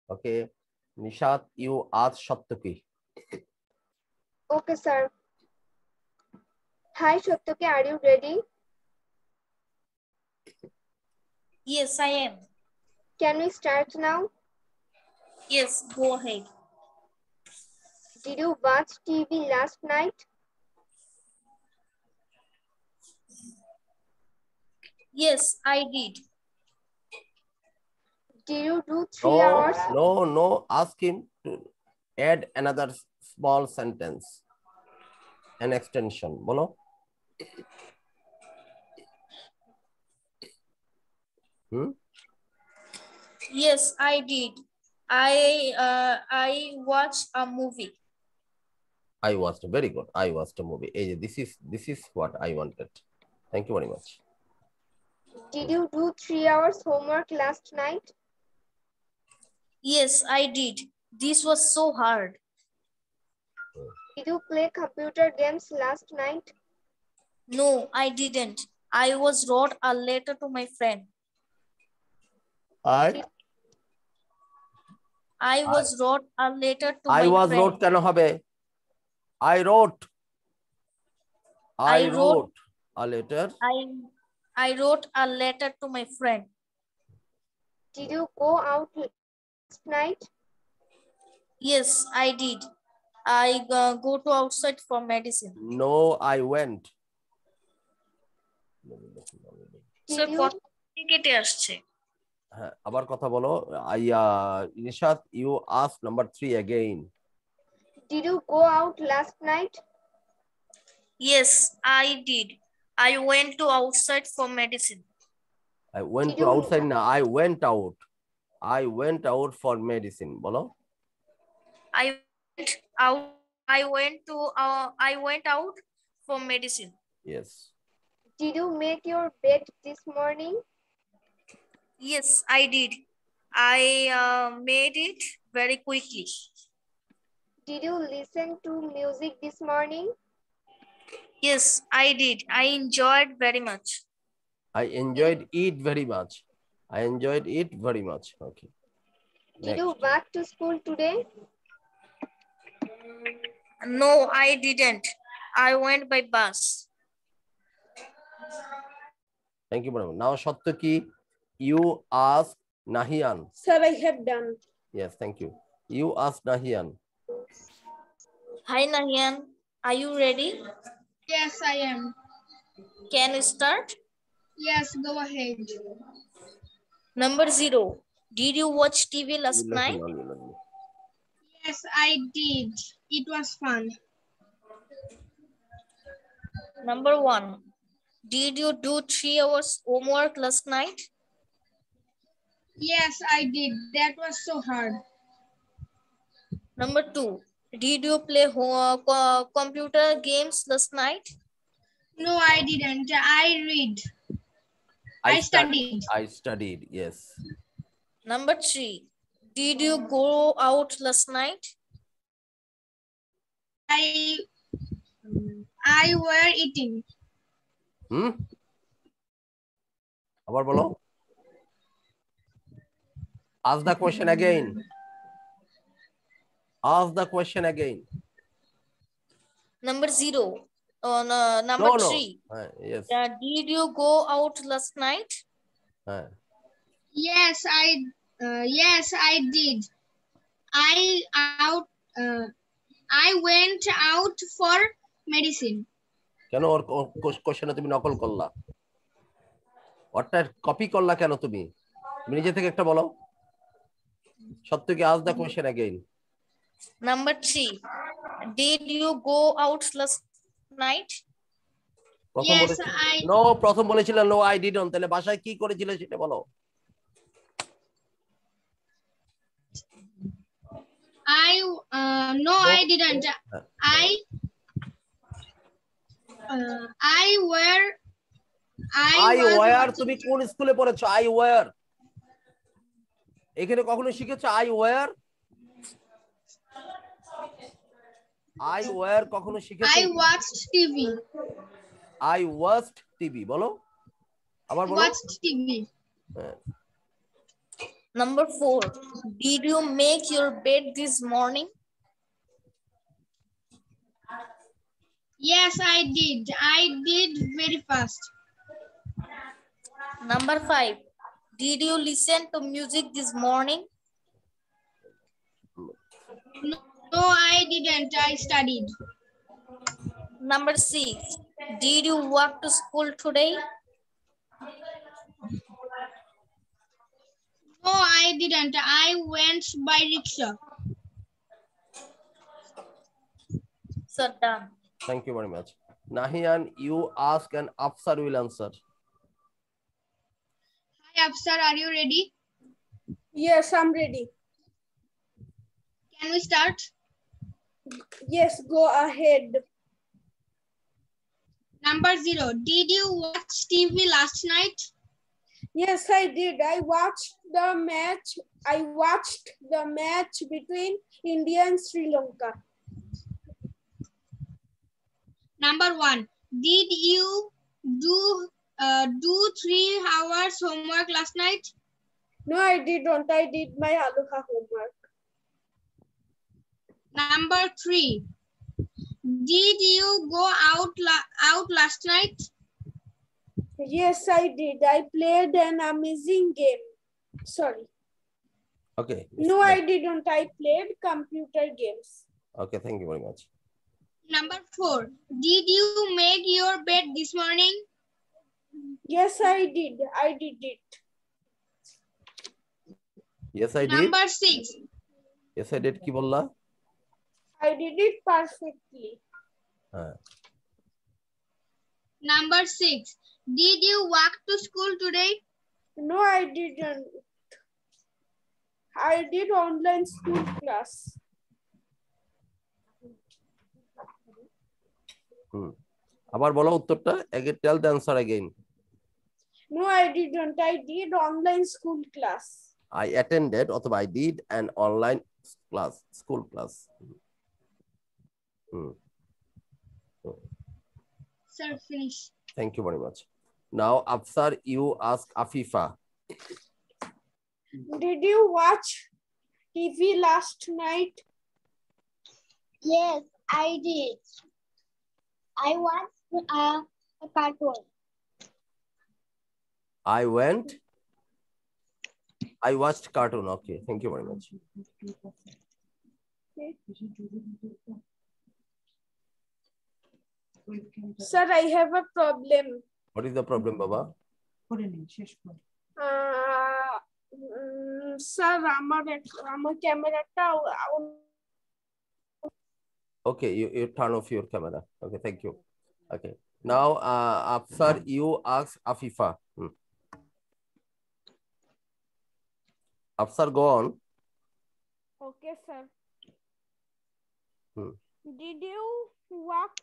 Okay, Nishat, you ask Shatuki. Okay, sir. Hi, Shatuki, are you ready? Yes, I am. Can we start now? Yes, go ahead. Did you watch TV last night? Yes, I did. Did you do 3 hours? No, ask him to add another small sentence, an extension. Bolo. Yes, I did. I watched a movie. I watched, very good. I watched a movie. This is what I wanted. Thank you very much. Did you do 3 hours homework last night? Yes, I did. This was so hard. Did you play computer games last night? No, I didn't. I wrote a letter to my friend. I wrote a letter to I my was friend. wrote কেন হবে? I wrote a letter. I wrote a letter to my friend. Did you go out last night? Yes, I did. I go to outside for medicine. No, I went. Did you? কেটে আসছে। হ্যাঁ, আবার কথা বলো। Nishat, you ask number 3 again. Did you go out last night? Yes, I did. I went to outside for medicine. I went to outside. No, I went out. I went out for medicine. Bolo. I went out for medicine. Yes. Did you make your bed this morning? Yes, I did. I made it very quickly. Did you listen to music this morning? Yes, I did. I enjoyed very much. I enjoyed it very much. I enjoyed it very much. Okay. Did you walk to school today? No, I didn't. I went by bus. Thank you, madam. Now, Shatuki, you ask Nahian. Sir, I have done. Yes, thank you. You ask Nahian. Hi, Nahian. Are you ready? Yes, I am. Can we start? Yes, go ahead. Number 0. Did you watch TV last night? Yes, I did. It was fun. Number 1. Did you do 3 hours homework last night? Yes, I did. That was so hard. Number 2. Did you play computer games last night? No, I didn't. I read. I studied, yes. Number 3. Did you go out last night? I were eating. আবার বলো। Ask the question again. Ask the question again. Number 0. Number 3. Yes. Did you go out last night? Yes, I did. I went out for medicine. কেন ওর কোশ্চেনে তুমি নকল করলা? ওটা copy করলা কেন তুমি? তুমি নিজে থেকে একটা বলো। সত্যি ask the question again. Number 3. Did you go out last night? Yes, প্রথম বলেছিল no I didn't, তাহলে ভাষায় কি করেছিল সেটা বলো। No, I didn't. I were I was were watching তুমি কোন স্কুলে পড়েছো? আই ওয়্যার এখানে কখনো শিখেছো? আই ওয়্যার আই ওয়্যার কখনো শিখেছো? I watched TV. I watched TV বলো, আবার বলো। Watched TV. Number 4. Did you make your bed this morning? Yes, I did. I did very fast. Number 5. Did you listen to music this morning? No, I didn't. I studied. Number 6. Did you walk to school today? No, I didn't. I went by rickshaw. Sir, done. Thank you very much. Nahian, you ask and Afsar will answer. Hi, Afsar, are you ready? Yes, I'm ready. Can we start? Yes, go ahead. Number 0. Did you watch TV last night? Yes, I did. I watched the match between India and Sri Lanka. Number 1. Did you do 3 hours homework last night? No, I didn't. I did my Aloha homework. Number 3. Did you go out last night? Yes, I did. I played an amazing game. Sorry. Okay. No, I didn't. I played computer games. Okay, thank you very much. Number 4. Did you make your bed this morning? Yes, I did. I did it. Yes, I did. Number 6. Yes, I did. কি বললা? I did it perfectly. Number 6. Did you walk to school today? No, I didn't. I did online school class. আবার বলো উত্তরটা। Again, tell the answer again. No, I didn't. I did online school class. I attended অথবা I did an online class, school class. Sir, finish. Thank you very much. Now, Afsar, you ask Afifa. Did you watch TV last night? Yes, I did. I watched a cartoon. I watched cartoon. Okay, thank you very much. Sir, I have a problem. What is the problem, Baba? Sir, আমার ক্যামেরাটা Okay, you turn off your camera. Okay, thank you. Okay, now Afsar, you ask Afifa. Afsar, go on. Okay, sir. Did you walk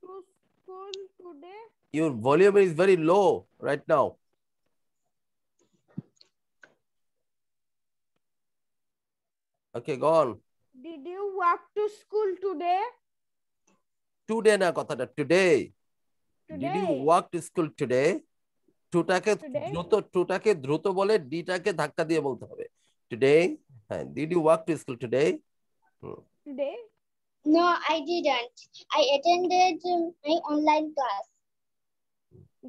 to school today? Your volume is very low right now. Okay, go on. Did you walk to school today? Today na কথাটা today. Did you Today. walk to school today? টুটাকে Today. দ্রুত বলে ডিটাকে ধাক্কা দিয়ে বলতে হবে। Today. Did you walk to school today? Today? No, I didn't. I attended my online class.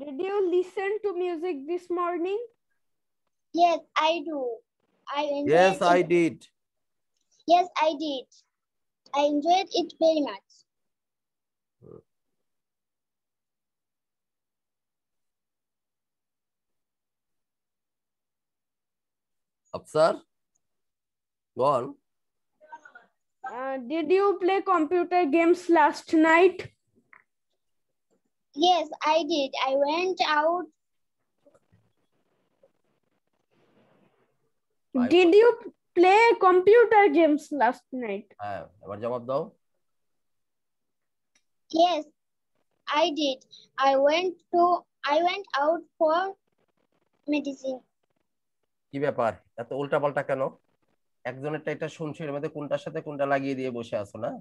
Did you listen to music this morning? Yes, I do. I enjoyed Yes, it. I did. Yes, I did. I enjoyed it very much. Afsar, go on. Did you play computer games last night? Yes, I did. I went out. Did you play computer games last night? এবার জবাব দাও। Yes, I did. I went I went out for medicine. কি ব্যাপার, এত উল্টাপাল্টা কেন? একজনেরটা এটা শুনছি, এর মধ্যে কোনটার সাথে কোনটা লাগিয়ে দিয়ে বসে আছো না?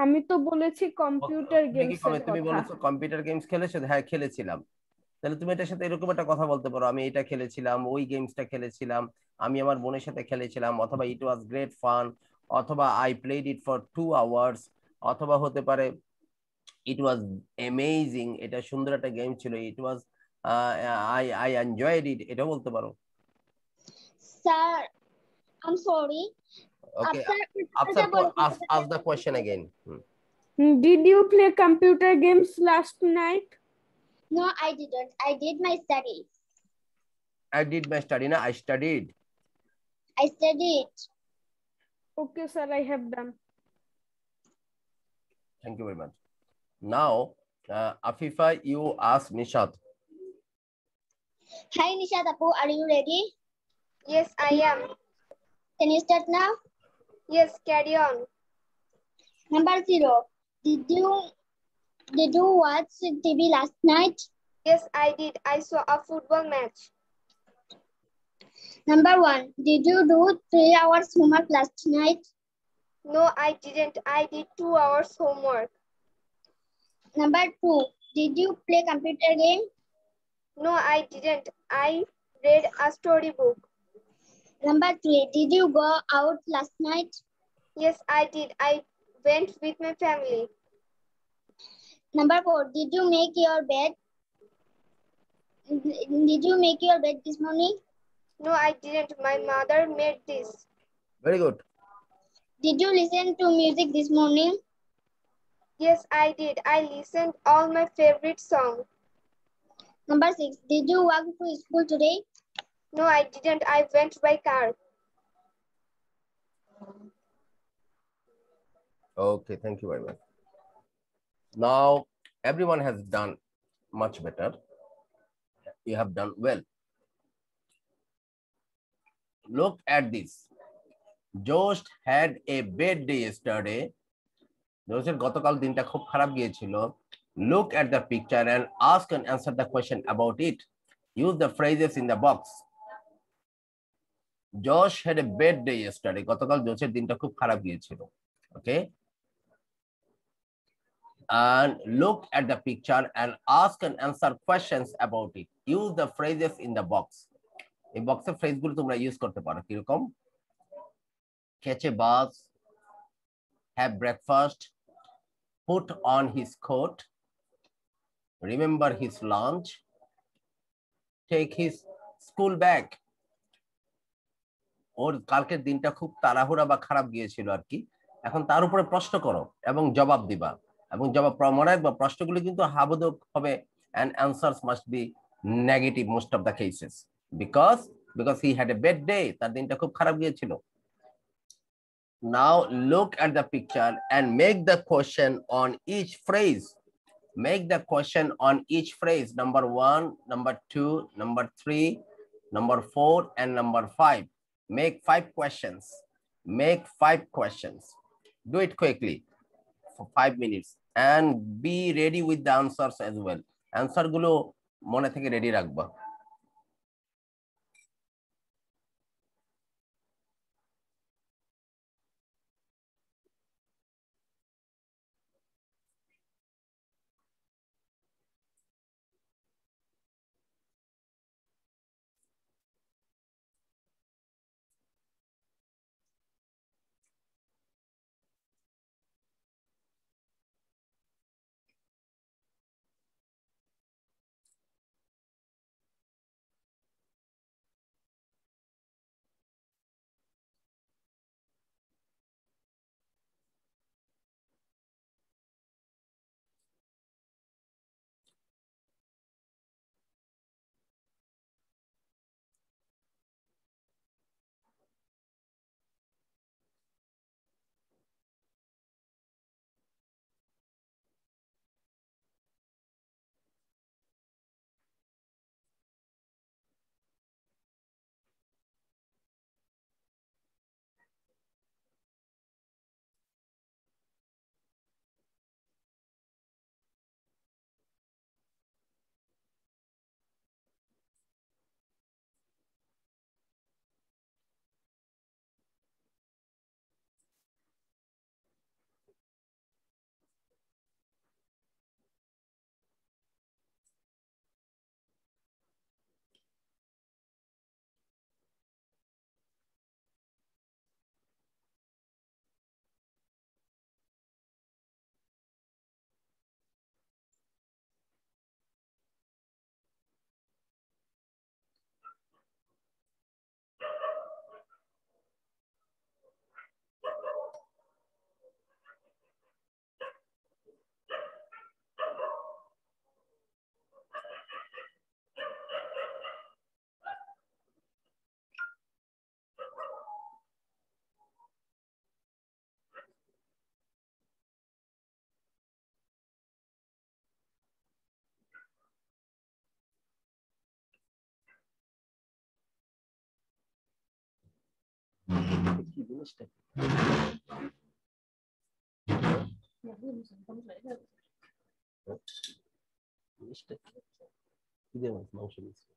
আমি তো বলেছি কম্পিউটার তুমি কি গেমসের তুমি কথা। বলেছো কম্পিউটার গেমস খেলেছো? হ্যাঁ খেলেছিলাম। তাহলে তুমি এটার সাথে এরকম একটা কথা বলতে পারো, আমি এটা খেলেছিলাম, ওই গেমসটা খেলেছিলাম, আমি আমার বোনের সাথে খেলেছিলাম, অথবা ইট ওয়াজ গ্রেট ফান, অথবা I played it for 2 hours, অথবা হতে পারে ইট ওয়াজ অ্যামেজিং, এটা সুন্দর একটা গেম ছিল, it was I I enjoyed it, এটাও বলতে পারো। Sir, I'm sorry. Okay, After ask the question again. Did you play computer games last night? No, I didn't. I did my studies. I did my study. Na, I studied. I studied. Okay, sir, I have done. Thank you very much. Now, Afifa, you ask Nishat. Hi, Nishat Apu, are you ready? Yes, I am. Can you start now? Yes, carry on. Number 0. Did you watch TV last night? Yes, I did. I saw a football match. Number 1. Did you do 3 hours homework last night? No, I didn't. I did 2 hours homework. Number 2. Did you play computer game? No, I didn't. I read a storybook. Number 3. Did you go out last night? Yes, I did. I went with my family. Number 4. Did you make your bed? Did you make your bed this morning? No, I didn't. My mother made this. Very good. Did you listen to music this morning? Yes, I did. I listened all my favorite songs. Number 6. Did you walk to school today? No, I didn't. I went by car. Okay, thank you very much. Now, everyone has done much better. You have done well. Look at this. Josh had a bad day yesterday. Josh's গতকাল দিনটা খুব খারাপ গিয়েছিল. Look at the picture and ask and answer the question about it. Use the phrases in the box. Josh had a bad day yesterday. গতকাল জোশের দিনটা খুব খারাপ গিয়েছিল. Okay? And look at the picture and ask and answer questions about it. Use the phrases in the box. এই বক্সের ফ্রেজগুলো তোমরা use করতে পারো কিরকম? Catch a bus, have breakfast, put on his coat, remember his lunch, take his school bag. ওর কালকের দিনটা খুব তাড়াহুড়া বা খারাপ গিয়েছিল আর কি। এখন তার উপরে প্রশ্ন করো এবং জবাব দিবা, এবং জবাব মনে রাখবা প্রশ্নগুলো কিন্তু হাবোধক হবে, and answers must be negative most of the cases because he had a bad day. তার দিনটা খুব খারাপ গিয়েছিল. Now look at the picture and make the question on each phrase. Make the question on each phrase. Number 1, number 2, number 3, number 4, and number 5. Make 5 questions. Make 5 questions. Do it quickly for 5 minutes and be ready with the answers as well. Answer গুলো মনে থেকে ready রাখবা. কি জিনিসটা? জিনিসটা কি দিয়ে মাংস দিচ্ছে?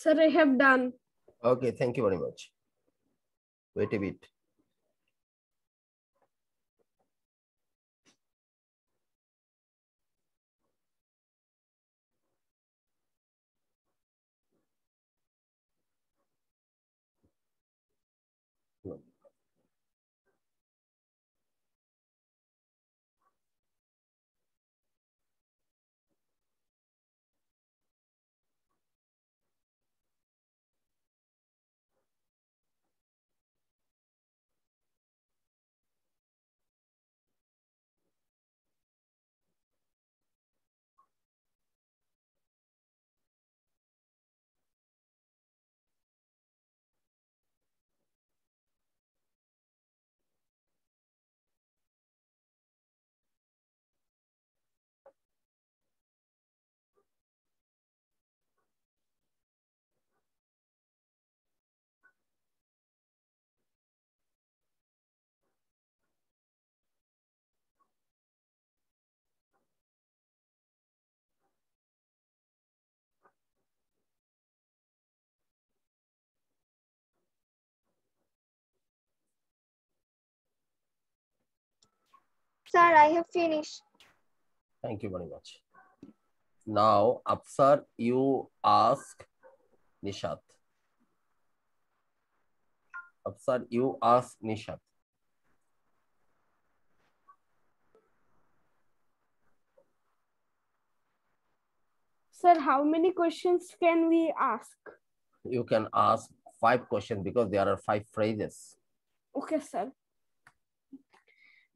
Sir, I have done. Okay, thank you very much. Wait a bit. Sir, I have finished. Thank you very much. Now, Afsar, you ask Nishat. Afsar, you ask Nishat. Sir, how many questions can we ask? You can ask 5 questions because there are 5 phrases. Okay, sir.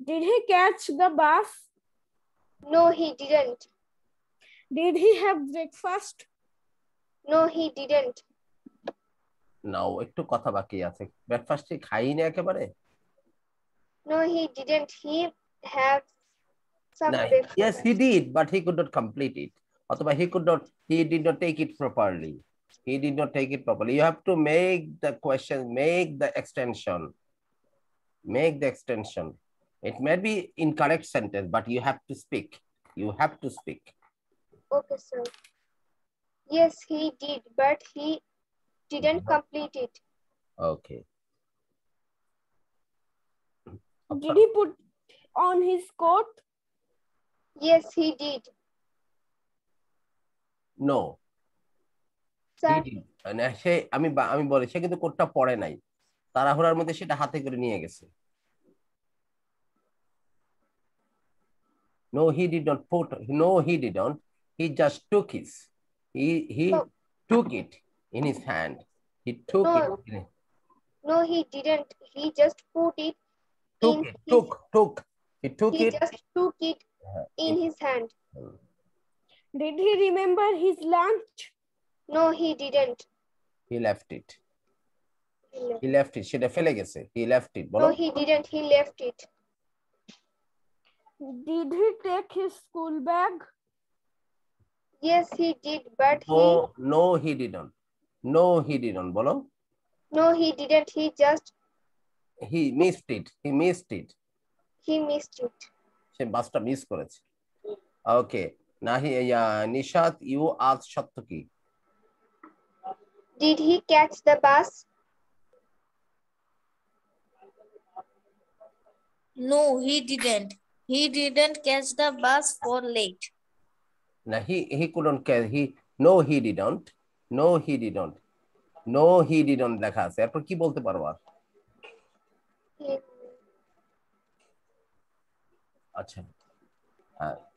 Did he catch the bus? No, he didn't. Did he have breakfast? No, he didn't. Now, একটু কথা বাকি আছে। Breakfast কি খাইনি একেবারে? No, he didn't. He have some No, breakfast. yes, he did, but he could not complete it. অথবা he did not take it properly. He did not take it properly. You have to make the question, make the extension. Make the extension. It may be incorrect sentence, but you have to speak. You have to speak. Okay, sir. Yes, he did, but he didn't complete it. Okay. Did he put on his coat? Yes, he did. No. Sir, আমি বলি সে কিন্তু কোটটা পরে নাই, তাড়াহুড়ার মধ্যে সেটা হাতে করে নিয়ে গেছে। No, he did not put. No, he didn't. He just took his. He took it in his hand. He took No. it. No, he didn't. He just put it Took in it. his, Took. He took he it. just took it in his hand. Did he remember his lunch? No, he didn't. He left it. He left it. সেটা ফেলে গেছে. He left it. বলো। No, he didn't. He left it. Did he take his school bag? Yes, he did, but No, he didn't. No, he didn't. বলো। No, he didn't. He missed it. He missed it. He missed it. সে বাসটা miss করেছে। Okay. Nishat, you ask Shattuki. Did he catch the bus? No, he didn't. He didn't catch the bus for late. Now he couldn't catch. No, he didn't. No, he didn't. No, he didn't লেখা আছে। এরপর কি বলতে পারবা? আচ্ছা।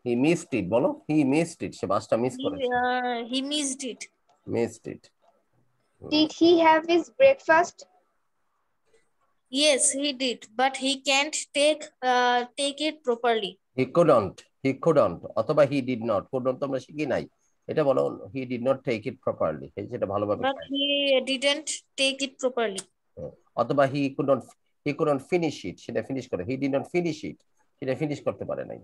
He missed it, বলো। He missed it, সে বাসটা miss করেছে। He missed it. Missed it. Did he have his breakfast? Yes, he did, but he can't take it properly. He couldn't. He couldn't. অথবা he did not. couldn't তোমরা শিখি নাই। এটা বলো he did not take it properly। এই যেটা ভালোভাবে But he didn't take it properly. অথবা he couldn't finish it, সেটা ফিনিশ করে। He did not finish it, সেটা ফিনিশ করতে পারে নাই।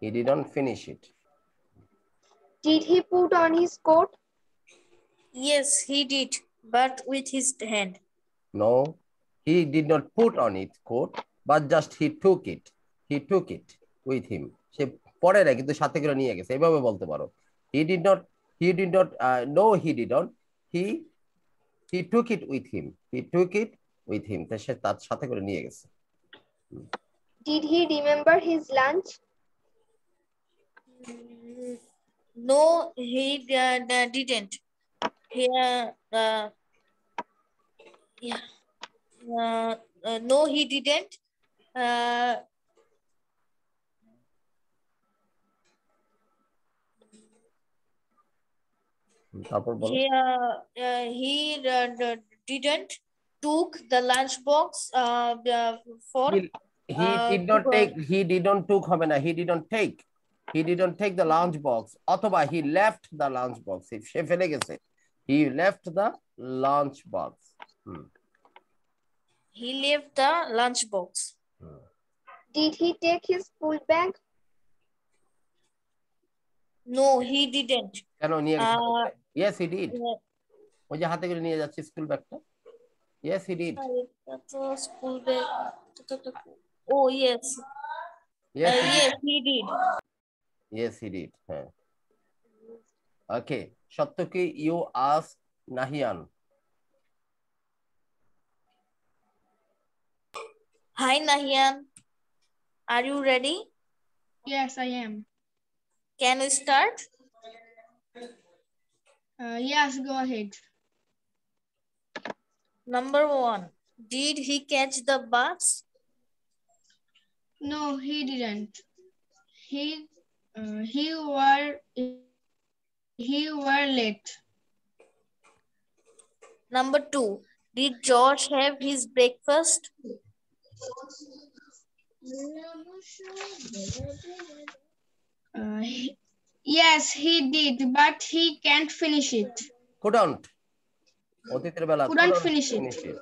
He didn't finish it. Did he put on his coat? Yes, he did, but with his hand. No, he did not put on his coat, but just he took it. He took it with him. সে পরে না, কিন্তু সাথে করে নিয়ে গেছে, এভাবে বলতে পারো। He did not, no, he didn't. He took it with him. He took it with him. তা সে তার সাথে করে নিয়ে গেছে। Did he remember his lunch? No, he didn't. No, he didn't. তারপর বলো। He didn't took the lunch box for. He did not take. He didn't took হবে না। He didn't take. He didn't take the lunch box. অথবা he left the lunch box. সে ফেলে গেছে। He left the lunch box. He left the lunch box. Did he take his school bag? No, he didn't. কেন নিয়ে গেছে? Yes, he did. ওই যে হাতে করে নিয়ে যাচ্ছে স্কুল ব্যাগটা। Yes, he did. School bag. Oh, yes. Yes, yes, he did. Yes, he did. Okay. Shattuki, you ask Nahian. Hi, Nahian. Are you ready? Yes, I am. Can we start? Yes, go ahead. Number 1. Did he catch the bus? No, he didn't. He were late. Number 2. Did George have his breakfast? Yes, he did, but he can't finish it. Couldn't. অতীতের বেলা Couldn't finish it.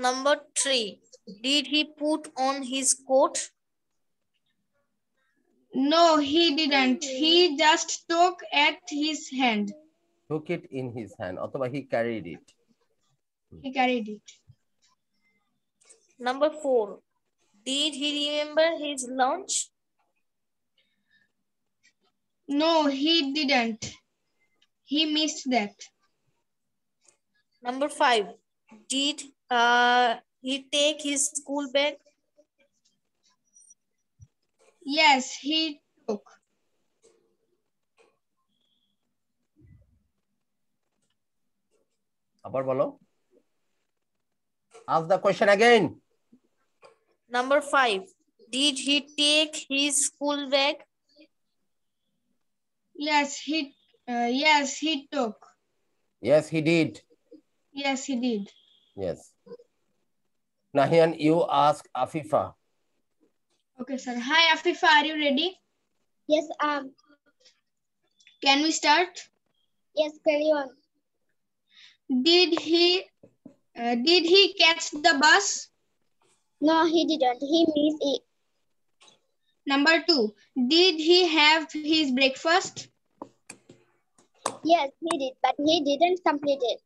Number 3. Did he put on his coat? No, he didn't. He just took at his hand. Took it in his hand. অথবা he carried it. He carried it. Number 4. Did he remember his lunch? No, he didn't. He missed that. Number 5. Did he take his school bag? Yes, he took. আবার বলো। Ask the question again. Number 5. Did he take his school bag? Yes, he took. Yes, he did. Yes, he did. Yes. Nahian, you ask Afifa. Okay, sir. Hi, Afifa. Are you ready? Yes, Can we start? yes, carry on. Did he catch the bus? No, he didn't. He missed it. Number 2. Did he have his breakfast? Yes, he did, but he didn't complete it.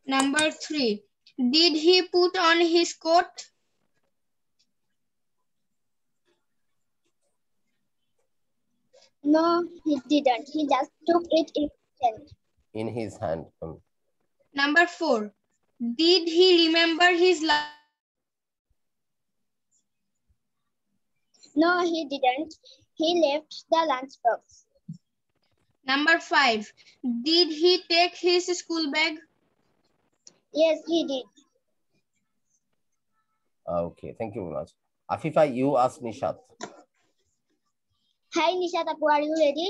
Number 3. Did he put on his coat? No, he didn't. He just took it in his hand. In his hand. Number 4. Did he remember his No, he didn't. He left the lunchbox. Number 5. Did he take his school bag? Yes, he did. Okay, thank you very much. Afifa, you ask Nishat. Hi, Nishat Apu, are you ready?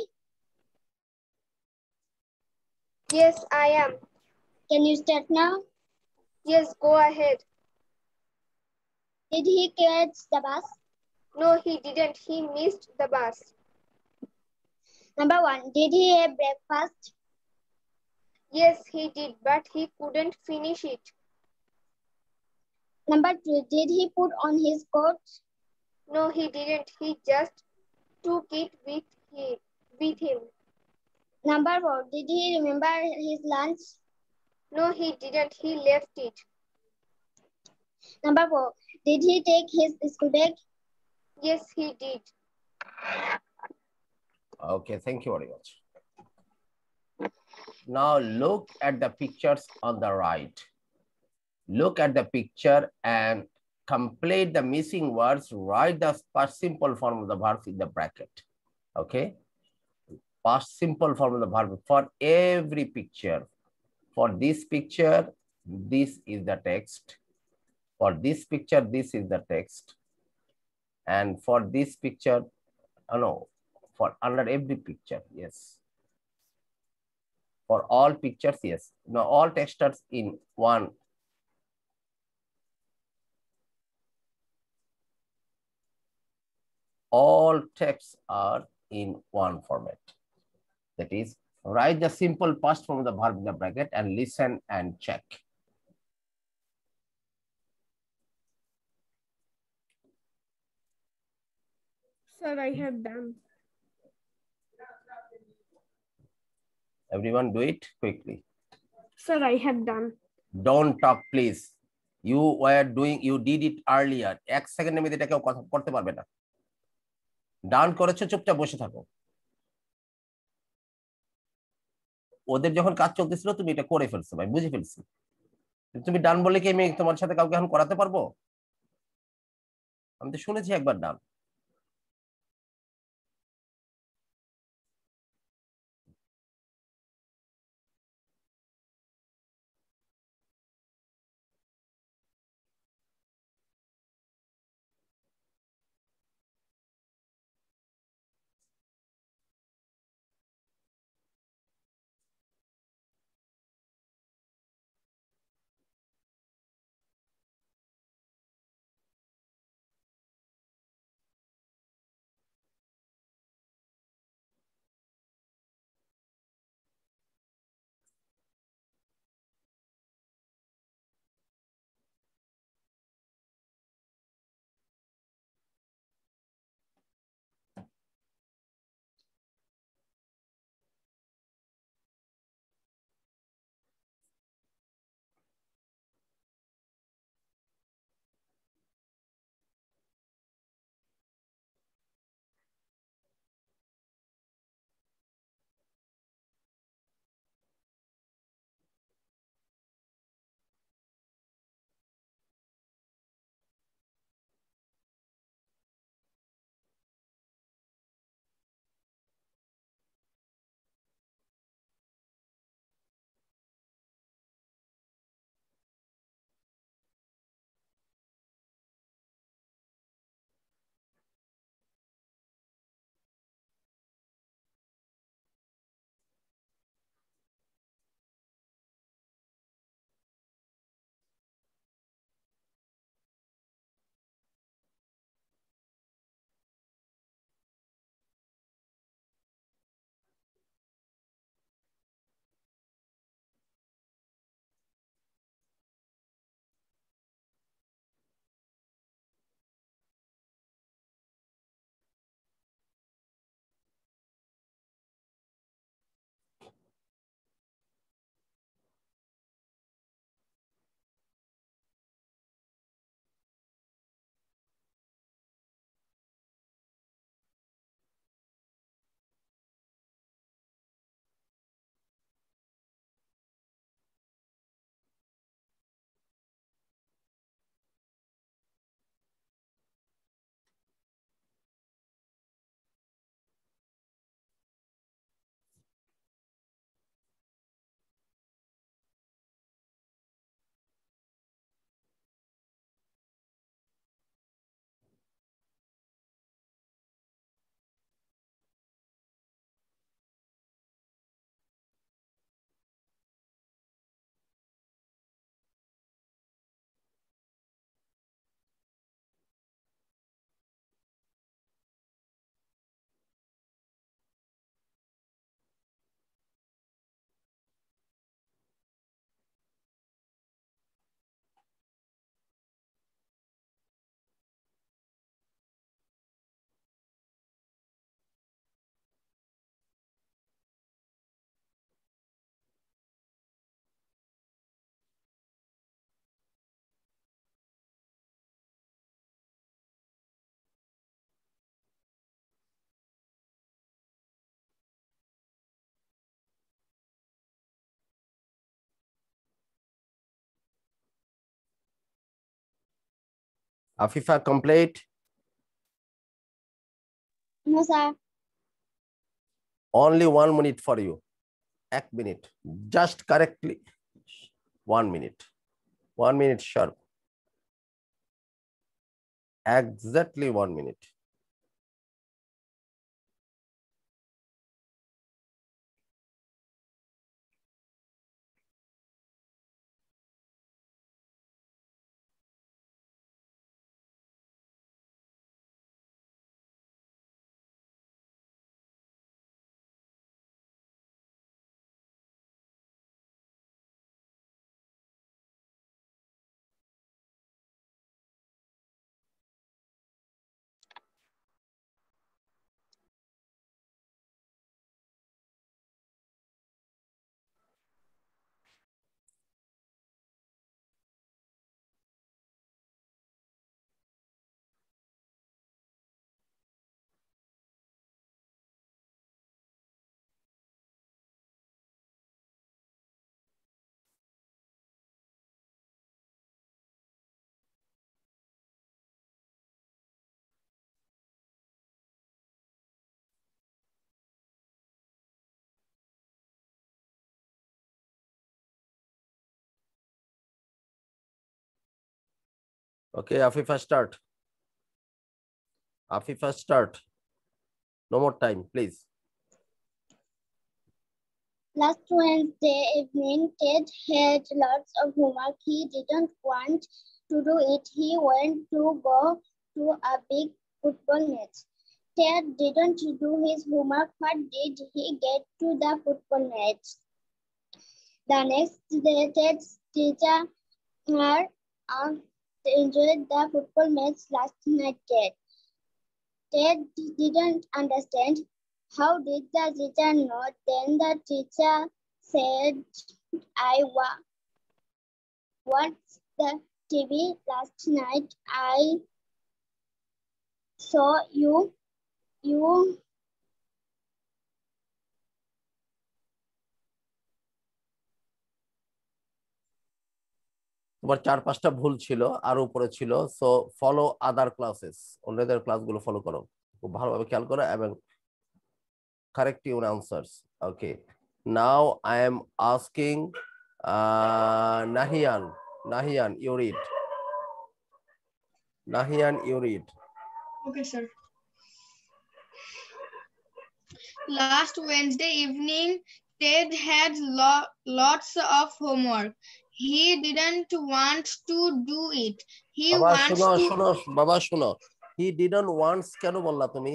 Yes, I am. Can you start now? Yes, go ahead. Did he catch the bus? No, he didn't. He missed the bus. Number 1, did he have breakfast? Yes, he did, but he couldn't finish it. Number 2, did he put on his coat? No, he didn't. He just took it with him. Number 4, did he remember his lunch? No, he didn't. He left it. Number 4, did he take his school bag? Yes, he did. Okay, thank you very much. Now look at the pictures on the right. Look at the picture and complete the missing words. Write the past simple form of the verb in the bracket. Okay. Past simple form of the verb for every picture. For this picture, this is the text. For this picture, this is the text. And for this picture, no, for under every picture, yes. For all pictures, yes. Now all text are in one. All texts are in one format. That is, write the simple past form of the verb in the bracket and listen and check. Sir, I have done. Everyone do it quickly. Sir, I have done. Don't talk, please. You did it earlier. 1 সেকেন্ডের মধ্যে এটা কেউ কথা করতে পারবে না। ডান করেছো, চুপচাপ বসে থাকো। ওদের যখন কাজ চলতেছিল তুমি এটা করে ফেলছো, ভাই বুঝে ফেলছি। তুমি ডান বলে কি আমি তোমার সাথে কাউকে এখন করাতে পারবো? আমি তো শুনেছি একবার ডান। Afifa, complete? No, sir. Only 1 minute for you. 1 minute. Just correctly. 1 minute. 1 minute sharp. Exactly 1 minute. Okay, Afifa, start. Afifa, start. No more time, please. Last Wednesday evening, Ted had lots of homework. He didn't want to do it. He went to go to a big football match. Ted didn't do his homework. What did he get to the football match? The next day, Ted's teacher enjoyed the football match last night. Ted didn't understand. How did the teacher know? Then the teacher said, I watched the TV last night. I saw you তোমার 4-5টা ভুল ছিল আর উপরে ছিল, so follow আদার classes, অন্যদের ক্লাসগুলো follow করো, খুব ভালোভাবে খেয়াল করো এবং correct your answers. Okay, now I am asking Nahian, you read. Nahian, you read. Okay, sir. Last Wednesday evening, Ted had lots of homework. He didn't want to do it. He wants to. বাবা শোনো, he didn't want কেন বললা তুমি?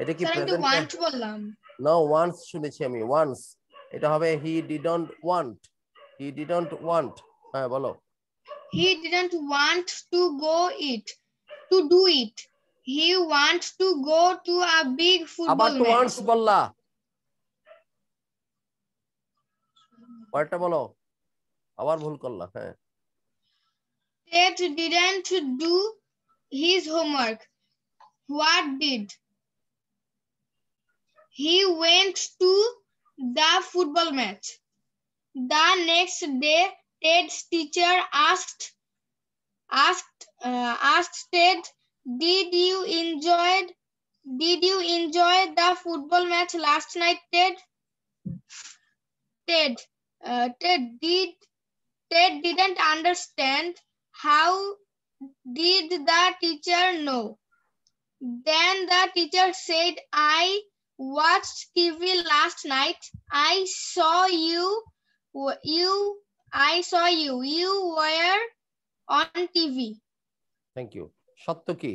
এটা কি sir আমি তো present? want বললাম। No, once শুনেছি আমি, once এটা হবে he didn't want. He didn't want. হ্যাঁ বলো। He didn't want to do it. He wants to go to a big football আবার তো match. once বললা, পরেরটা বলো, আবার ভুল করলা। হ্যাঁ, Ted didn't do his homework. What did? He went to the football match. The next day, Ted's teacher asked Ted, Did you enjoy the football match last night, Ted? Ted didn't understand. How did the teacher know? Then the teacher said, I watched TV last night. I saw you. You were on TV. Thank you. সত্য কি?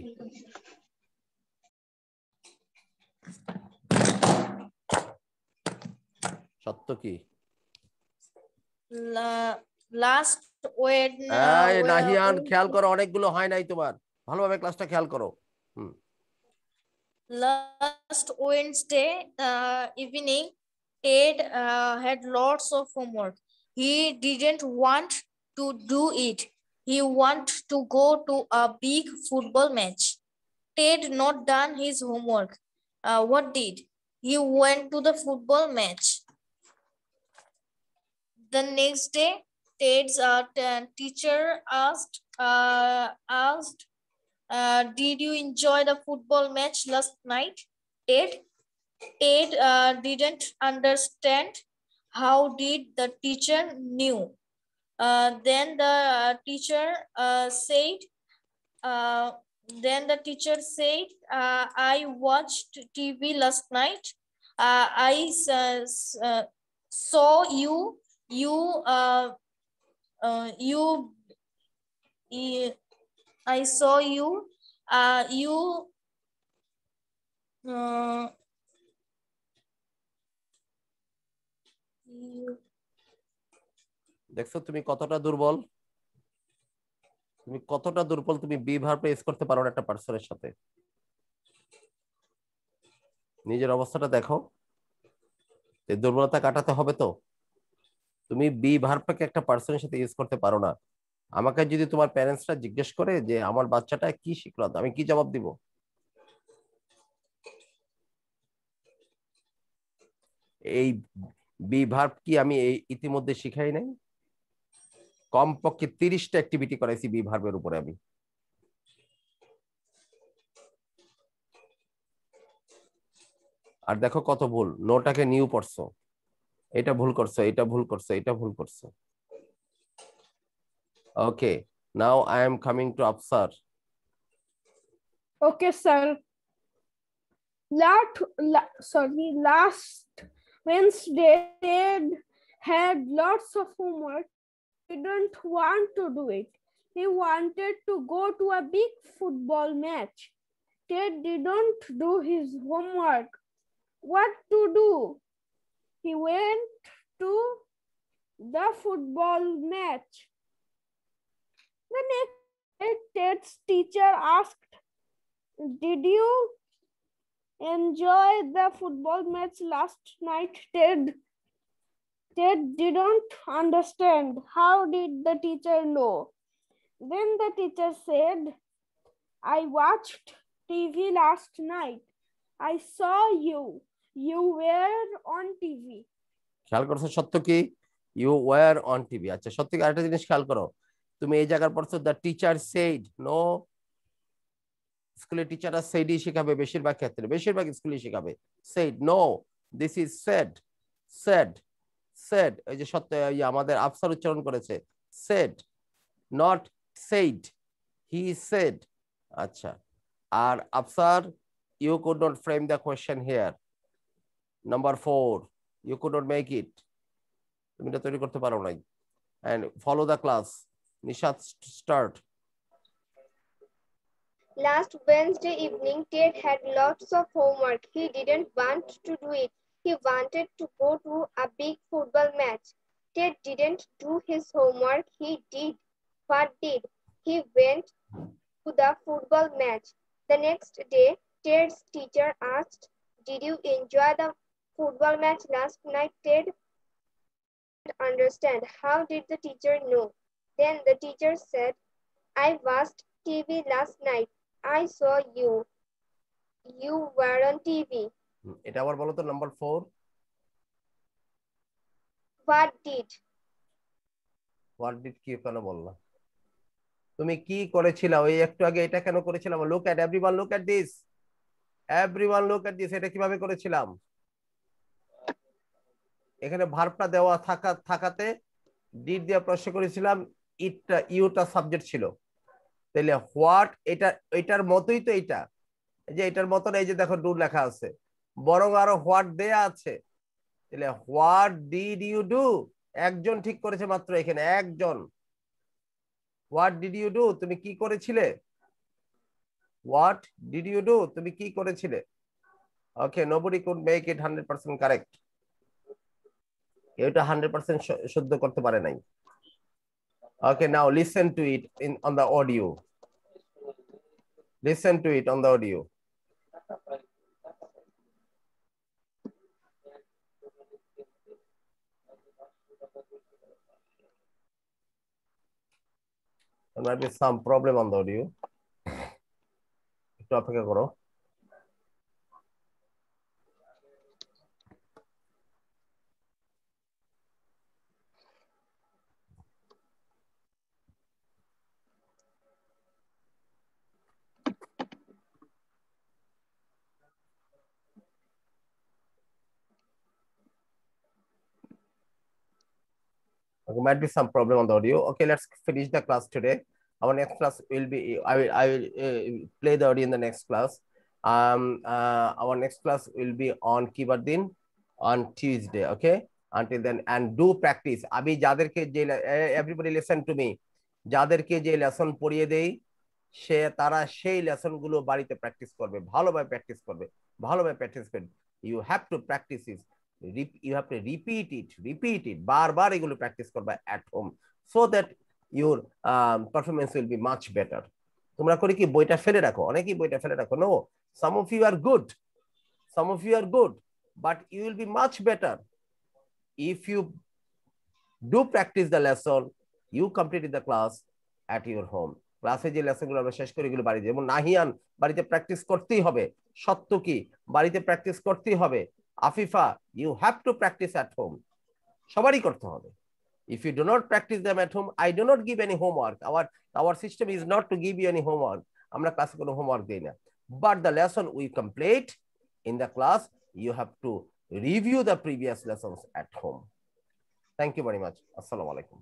সত্য কি? Last Nahiyan খেয়াল করো, অনেকগুলো হয় নাই তোমার, ভালোভাবে ক্লাসটা খেয়াল করো। Last Wednesday evening, Ted had lots of homework. He didn't want to do it. He wanted to go to a big football match. Ted not done his homework. What did? He went to the football match. The next day, Ted's teacher asked Did you enjoy the football match last night? Ted. Ted didn't understand. How did the teacher knew? Then the teacher said, uh, I watched TV last night. I saw you. You. You. I saw you. You. দেখছো তুমি কতটা দুর্বল, তুমি be verb use করতে পারো না একটা পার্সনের সাথে। নিজের অবস্থাটা দেখো, এই দুর্বলতা কাটাতে হবে তো। তুমি বি ভার্বটাকে একটা পার্সনের সাথে ইউজ করতে পারো না। আমাকে যদি তোমার প্যারেন্টসরা জিজ্ঞেস করে যে আমার বাচ্চাটা কি শিখলো, আমি কি জবাব দিব? এই বি ভার্ব কি আমি ইতিমধ্যে শিখাই নাই? কমপক্ষে 30টা অ্যাক্টিভিটি করাইছি বি ভার্বের উপরে আমি। আর দেখো কত ভুল, নোটাকে নিউ পড়ছো, এটা ভুল করছো, এটা ভুল করছো, এটা ভুল করছো। Okay, now I am coming to Afsar. Okay, sir. Last Wednesday, Ted had lots of homework. He didn't want to do it. He wanted to go to a big football match. Ted didn't do his homework. What to do? He went to the football match. The next day, Ted's teacher asked, "Did you enjoy the football match last night, Ted?" Ted didn't understand. How did the teacher know? Then the teacher said, "I watched TV last night. I saw you. You were on TV." খেয়াল করছো সত্য কি? You were on TV. আচ্ছা সত্যি আরেকটা জিনিস খেয়াল করো, তুমি এই জায়গার পড়ছো দ্য টিচার সেড। নো, স্কুলের টিচাররা সেডই শেখাবে বেশিরভাগ ক্ষেত্রে, বেশিরভাগ স্কুলে শেখাবে said. No, this is said. Said, said, এই যে সত্য আমাদের আফসার উচ্চারণ করেছে said, not said, he said. আচ্ছা, আর Afsar, you could not frame the question here. Number 4, you could not make it, তুমি এটা তৈরি করতে পারো নাই। and follow the class. Nishat, start. Last Wednesday evening, Ted had lots of homework. He didn't want to do it. He wanted to go to a big football match. Ted didn't do his homework. He did. What did? He went to the football match. The next day, Ted's teacher asked, "Did you enjoy the football match last night, Ted?" Understand. How did the teacher know? Then the teacher said, "I watched TV last night. I saw you. You were on TV." এটা আবার বলো তো number 4। What did? What did কি কেন বললা? তুমি কি করেছিলা? ওই একটু আগে এটা কেন করেছিলাম? Look at everyone, look at this, everyone look at this. এটা কিভাবে করেছিলাম? এখানে ভার্বটা দেওয়া থাকাতে ডিড দিয়ে প্রশ্ন করেছিলাম, ইটটা ইউটা সাবজেক্ট ছিল। তাহলে হোয়াট, এটার মতোই তো এইটা, এই যে এটার মতন, এই যে দেখো ডু লেখা আছে, বরং আরো হোয়াট দেয়া আছে। তাহলে হোয়াট ডিড ইউ ডু, একজন ঠিক করেছে মাত্র এখানে, একজন। হোয়াট ডিড ইউ ডু, তুমি কি করেছিলে? হোয়াট ডিড ইউ ডু, তুমি কি করেছিলে? Okay, nobody could make it 100% correct. এটা 100% শুদ্ধ করতে পারে নাই। Okay, now listen to it on the audio. Listen to it on the audio. There might be some problem on the audio. একটু অপেক্ষা করো। There might be some problem on the audio. Okay, let's finish the class today. Our next class will be, I will play the audio in the next class. Our next class will be on Kibardin on Tuesday. Okay, until then, and do practice. Abhi jaderke everybody listen to me. Jaderke je lesson poriye dei, she tara সেই lesson গুলো বাড়িতে practice করবে, ভালোভাবে practice করবে, ভালোভাবে practice করবে. You have to practice it. You have to repeat it. বারবার এগুলো practice করবে at home, so that your performance will be much better. তোমরা করে কি বইটা ফেলে রাখো? অনেকেই বইটা ফেলে রাখো। No, some of you are good, but you will be much better if you do practice the lesson, you completed the class at your home. ক্লাসে যে লেসনগুলো আমরা শেষ করে এগুলো বাড়িতে, যেমন নাহিয়ান বাড়িতে প্র্যাকটিস করতেই হবে, সত্যকি বাড়িতে প্র্যাকটিস করতেই হবে, Afifa you have to practice at home. সবারই করতে হবে. If you do not practice them at home, I do not give any homework. Our system is not to give you any homework. আমরা ক্লাসে কোনো হোমওয়ার্ক দেই না. But the lesson we complete in the class, you have to review the previous lessons at home. Thank you very much. Assalamu alaikum.